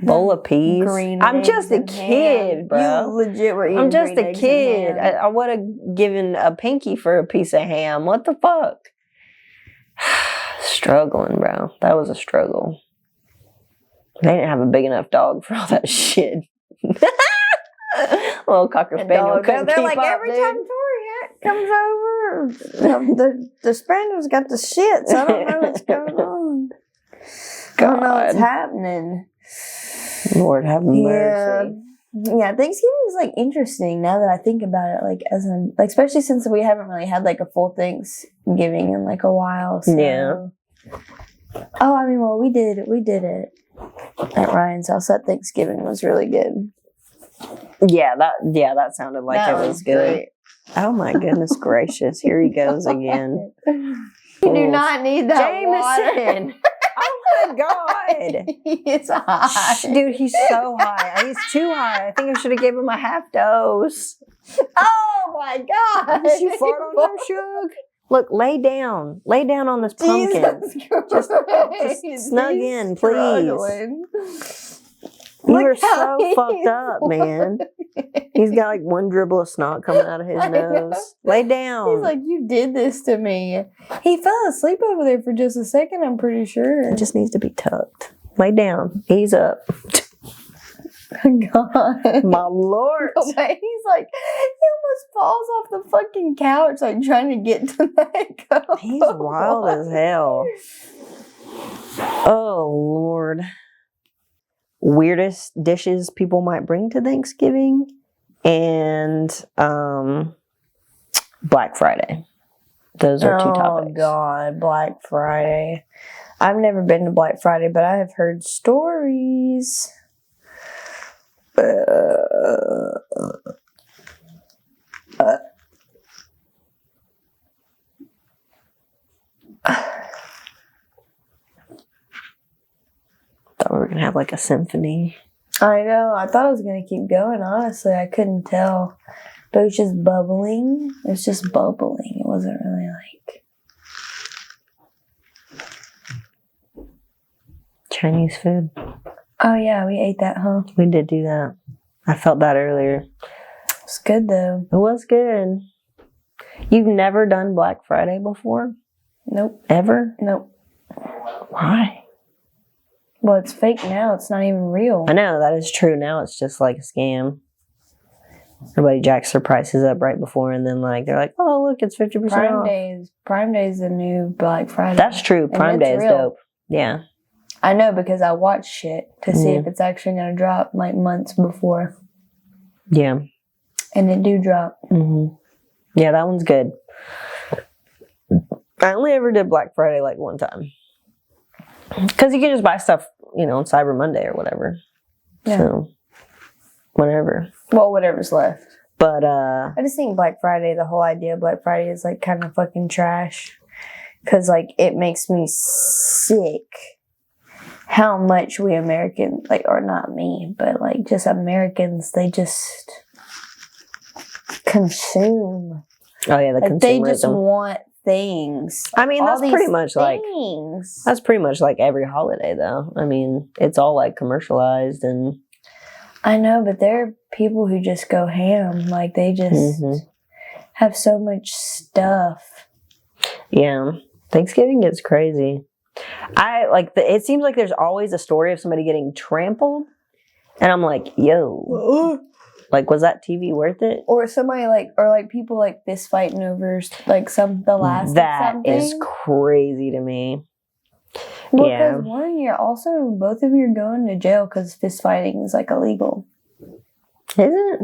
Speaker 2: Bowl of peas? I'm just a kid, bro.
Speaker 3: You legit were eating
Speaker 2: I'm just
Speaker 3: green
Speaker 2: a
Speaker 3: eggs
Speaker 2: kid.
Speaker 3: and ham.
Speaker 2: I would have given a pinky for a piece of ham. What the fuck? Struggling, bro. That was a struggle. They didn't have a big enough dog for all that shit. Little Cocker Spaniel couldn't
Speaker 3: They're
Speaker 2: keep
Speaker 3: like,
Speaker 2: up,
Speaker 3: every
Speaker 2: dude.
Speaker 3: time Tori comes over, the Spaniel's got the shit, so I don't know what's going on. I don't know what's happening.
Speaker 2: Lord have mercy.
Speaker 3: Yeah, Thanksgiving is like interesting now that I think about it. Like especially since we haven't really had like a full Thanksgiving in like a while. So.
Speaker 2: Yeah.
Speaker 3: Oh, I mean, well, we did it at Ryan's house. That Thanksgiving was really good.
Speaker 2: Yeah, that sounded like
Speaker 3: That
Speaker 2: it was good.
Speaker 3: great.
Speaker 2: Oh my goodness gracious! Here he goes again.
Speaker 3: You do not need that
Speaker 2: Jameson.
Speaker 3: water.
Speaker 2: Oh my god!
Speaker 3: It's high.
Speaker 2: Dude, he's so high. He's too high. I think I should have gave him a half dose.
Speaker 3: Oh my god!
Speaker 2: Did you fart on her, Shug? Look, lay down. Lay down on this pumpkin. Just snug in, please. You are so fucked up, man. He's got like one dribble of snot coming out of his nose. Lay down.
Speaker 3: He's like, you did this to me. He fell asleep over there for just a second, I'm pretty sure.
Speaker 2: It just needs to be tucked. Lay down. Ease up.
Speaker 3: God.
Speaker 2: My Lord.
Speaker 3: He's like, he almost falls off the fucking couch, like trying to get to that cup.
Speaker 2: He's wild as hell. Oh, Lord. Weirdest dishes people might bring to Thanksgiving and Black Friday. Those are two topics.
Speaker 3: Oh, God. Black Friday. I've never been to Black Friday, but I have heard stories.
Speaker 2: Thought we were gonna have like a symphony.
Speaker 3: I know. I thought I was going to keep going, honestly. I couldn't tell. But it was just bubbling. It was just bubbling. It wasn't really like...
Speaker 2: Chinese food.
Speaker 3: Oh, yeah. We ate that, huh?
Speaker 2: We did do that. I felt that earlier.
Speaker 3: It's good, though.
Speaker 2: It was good. You've never done Black Friday before?
Speaker 3: Nope.
Speaker 2: Ever?
Speaker 3: Nope.
Speaker 2: Why?
Speaker 3: Well, it's fake now. It's not even real.
Speaker 2: I know, that is true. Now it's just like a scam. Everybody jacks their prices up right before, and then like they're like, "Oh, look, it's 50% off."
Speaker 3: Prime Day is the new Black Friday.
Speaker 2: That's true. Prime Day is
Speaker 3: real.
Speaker 2: dope. Yeah,
Speaker 3: I know because I watch shit to see if it's actually going to drop like months before,
Speaker 2: yeah,
Speaker 3: and it do drop.
Speaker 2: Yeah, that one's good. I only ever did Black Friday like one time because you can just buy stuff, on Cyber Monday or whatever.
Speaker 3: Yeah.
Speaker 2: So whatever.
Speaker 3: Well, whatever's left.
Speaker 2: But
Speaker 3: I just think Black Friday, the whole idea of Black Friday is like kind of fucking trash. Because like it makes me sick how much we Americans, like, or not me, but like just Americans, they just consume.
Speaker 2: Oh yeah, the
Speaker 3: like they just
Speaker 2: consumerism.
Speaker 3: want things.
Speaker 2: I mean,
Speaker 3: All
Speaker 2: that's
Speaker 3: these
Speaker 2: pretty much like
Speaker 3: things.
Speaker 2: that's pretty much like every holiday, though. I mean, it's all like commercialized and.
Speaker 3: I know, but there are people who just go ham. Like they just have so much stuff.
Speaker 2: Yeah, Thanksgiving gets crazy. It seems like there's always a story of somebody getting trampled, and I'm like, yo, like, was that TV worth it?
Speaker 3: Or somebody or people like fist fighting over like the last
Speaker 2: That
Speaker 3: something.
Speaker 2: is crazy to me.
Speaker 3: Well,
Speaker 2: Yeah.
Speaker 3: because both of you are going to jail because fist fighting is like illegal.
Speaker 2: Is it?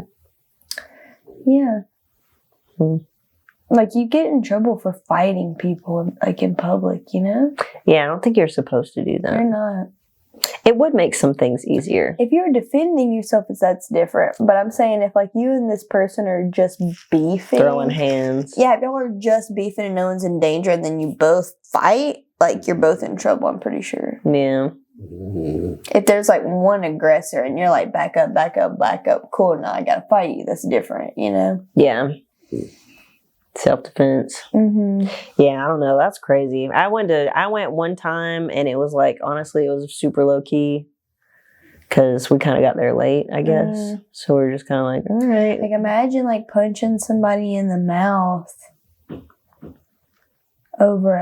Speaker 3: Yeah.
Speaker 2: Hmm.
Speaker 3: Like you get in trouble for fighting people like in public,
Speaker 2: Yeah, I don't think you're supposed to do that.
Speaker 3: You're not.
Speaker 2: It would make some things easier.
Speaker 3: If you're defending yourself, that's different. But I'm saying if like you and this person are just beefing,
Speaker 2: Throwing hands.
Speaker 3: Yeah, if y'all are just beefing and no one's in danger, and then you both fight, like you're both in trouble. I'm pretty sure.
Speaker 2: Yeah.
Speaker 3: If there's like one aggressor and you're like back up, cool. Now I gotta fight you. That's different,
Speaker 2: Yeah. Self-defense. Yeah, I don't know. That's crazy. I went one time and it was like, honestly, it was super low key because we kind of got there late, I guess. So we're just kind of like, all right.
Speaker 3: Like imagine like punching somebody in the mouth over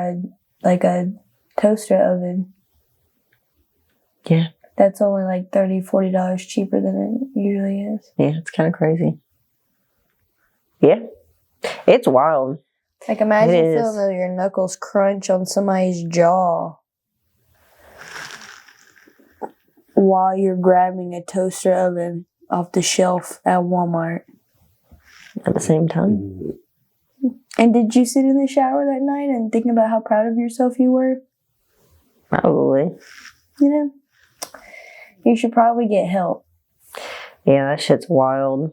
Speaker 3: a toaster oven.
Speaker 2: Yeah.
Speaker 3: That's only like $30-$40 cheaper than it usually is.
Speaker 2: Yeah, it's kind of crazy. Yeah. It's wild.
Speaker 3: Like imagine feeling your knuckles crunch on somebody's jaw while you're grabbing a toaster oven off the shelf at Walmart.
Speaker 2: At the same time.
Speaker 3: And did you sit in the shower that night and think about how proud of yourself you were?
Speaker 2: Probably.
Speaker 3: You know, you should probably get help.
Speaker 2: Yeah, that shit's wild.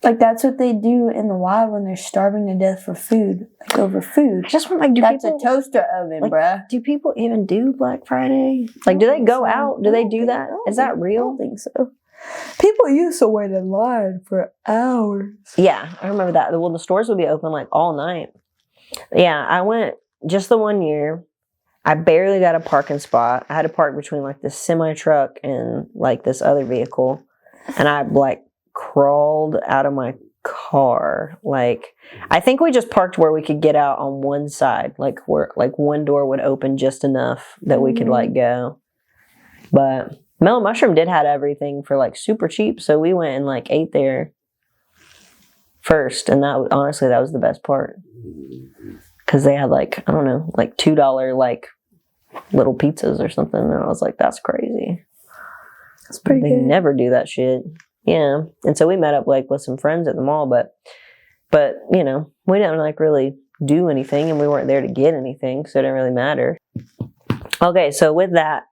Speaker 3: Like, that's what they do in the wild when they're starving to death for food. Like, over food.
Speaker 2: Just want, like,
Speaker 3: that's a toaster oven,
Speaker 2: like,
Speaker 3: bruh.
Speaker 2: Do people even do Black Friday? Like, do they go out? Do they do that? Is that real?
Speaker 3: I don't think so. People used to wait in line for hours.
Speaker 2: Yeah, I remember that. Well, the stores would be open, like, all night. Yeah, I went just the one year. I barely got a parking spot. I had to park between, like, this semi-truck and, like, this other vehicle. And I, like, crawled out of my car. Like, I think we just parked where we could get out on one side, like where like one door would open just enough that we could like go. But Mellow Mushroom did have everything for like super cheap, so we went and like ate there first, and that honestly that was the best part because they had like, I don't know, like $2 like little pizzas or something, and I was like, that's crazy.
Speaker 3: That's pretty good.
Speaker 2: They never do that shit. Yeah. And so we met up like with some friends at the mall, but you know, we didn't like really do anything and we weren't there to get anything, so it didn't really matter. Okay, so with that,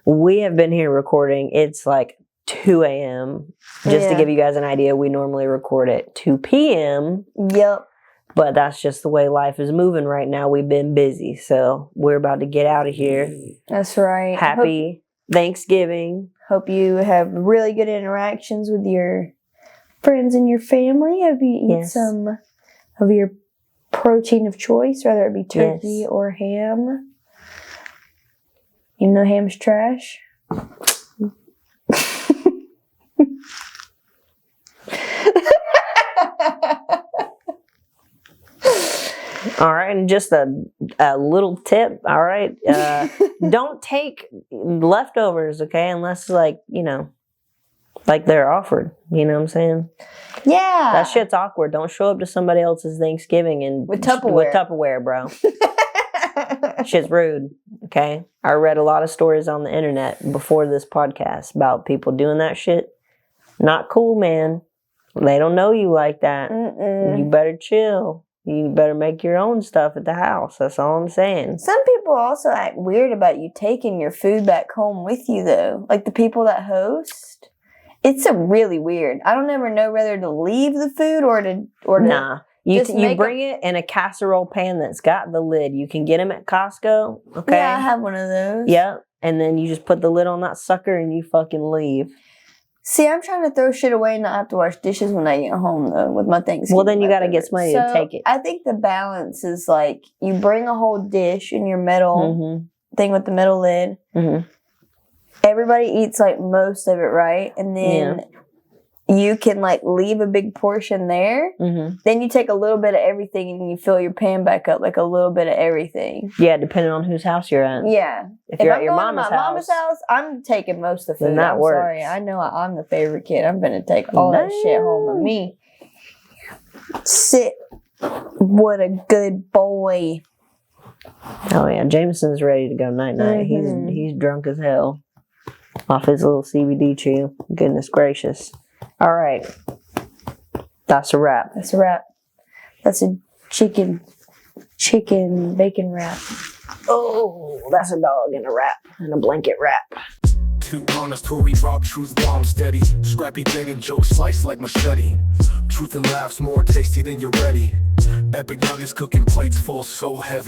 Speaker 2: we have been here recording. It's like 2 a.m. Just to give you guys an idea, we normally record at 2 p.m.
Speaker 3: Yep.
Speaker 2: But that's just the way life is moving right now. We've been busy, so we're about to get out of here.
Speaker 3: That's right.
Speaker 2: Happy Thanksgiving.
Speaker 3: Hope you have really good interactions with your friends and your family. Hope you eat some of your protein of choice, whether it be turkey or ham. Even though ham's trash.
Speaker 2: All right, and just a little tip, all right? Don't take leftovers, okay, unless, like, you know, like they're offered. You know what I'm saying?
Speaker 3: Yeah.
Speaker 2: That shit's awkward. Don't show up to somebody else's Thanksgiving and
Speaker 3: with Tupperware.
Speaker 2: With Tupperware, bro. Shit's rude, okay? I read a lot of stories on the internet before this podcast about people doing that shit. Not cool, man. They don't know you like that. You better chill. You better make your own stuff at the house. That's all I'm saying.
Speaker 3: Some people also act weird about you taking your food back home with you, though. Like the people that host. It's a really weird. I don't ever know whether to leave the food or to
Speaker 2: Nah. You bring it in a casserole pan that's got the lid. You can get them at Costco. Okay.
Speaker 3: Yeah, I have one of those.
Speaker 2: Yep. And then you just put the lid on that sucker and you fucking leave.
Speaker 3: See, I'm trying to throw shit away and not have to wash dishes when I get home, though, with my Thanksgiving.
Speaker 2: Well, then you got to get somebody to take it.
Speaker 3: I think the balance is like you bring a whole dish in your metal thing with the metal lid. Mm-hmm. Everybody eats like most of it, right? And then you can like leave a big portion there. Mm-hmm. Then you take a little bit of everything and you fill your pan back up, like a little bit of everything.
Speaker 2: Yeah, depending on whose house you're at.
Speaker 3: Yeah.
Speaker 2: If you're at your mama's house,
Speaker 3: I'm taking most of the food.
Speaker 2: Then that works.
Speaker 3: Sorry, I know I'm the favorite kid. I'm going to take all that shit home with me. Sit. What a good boy.
Speaker 2: Oh yeah, Jameson's ready to go night-night. Mm-hmm. He's drunk as hell off his little CBD chew. Goodness gracious. All right. That's a wrap.
Speaker 3: That's a wrap. That's a chicken bacon wrap.
Speaker 2: Oh, that's a dog in a wrap and a blanket wrap.
Speaker 1: 2 honest Tori rock, truth bomb steady. Scrappy thing and joke slice like machete. Truth and laughs more tasty than you're ready. Epic nuggets cooking plates full so heavy.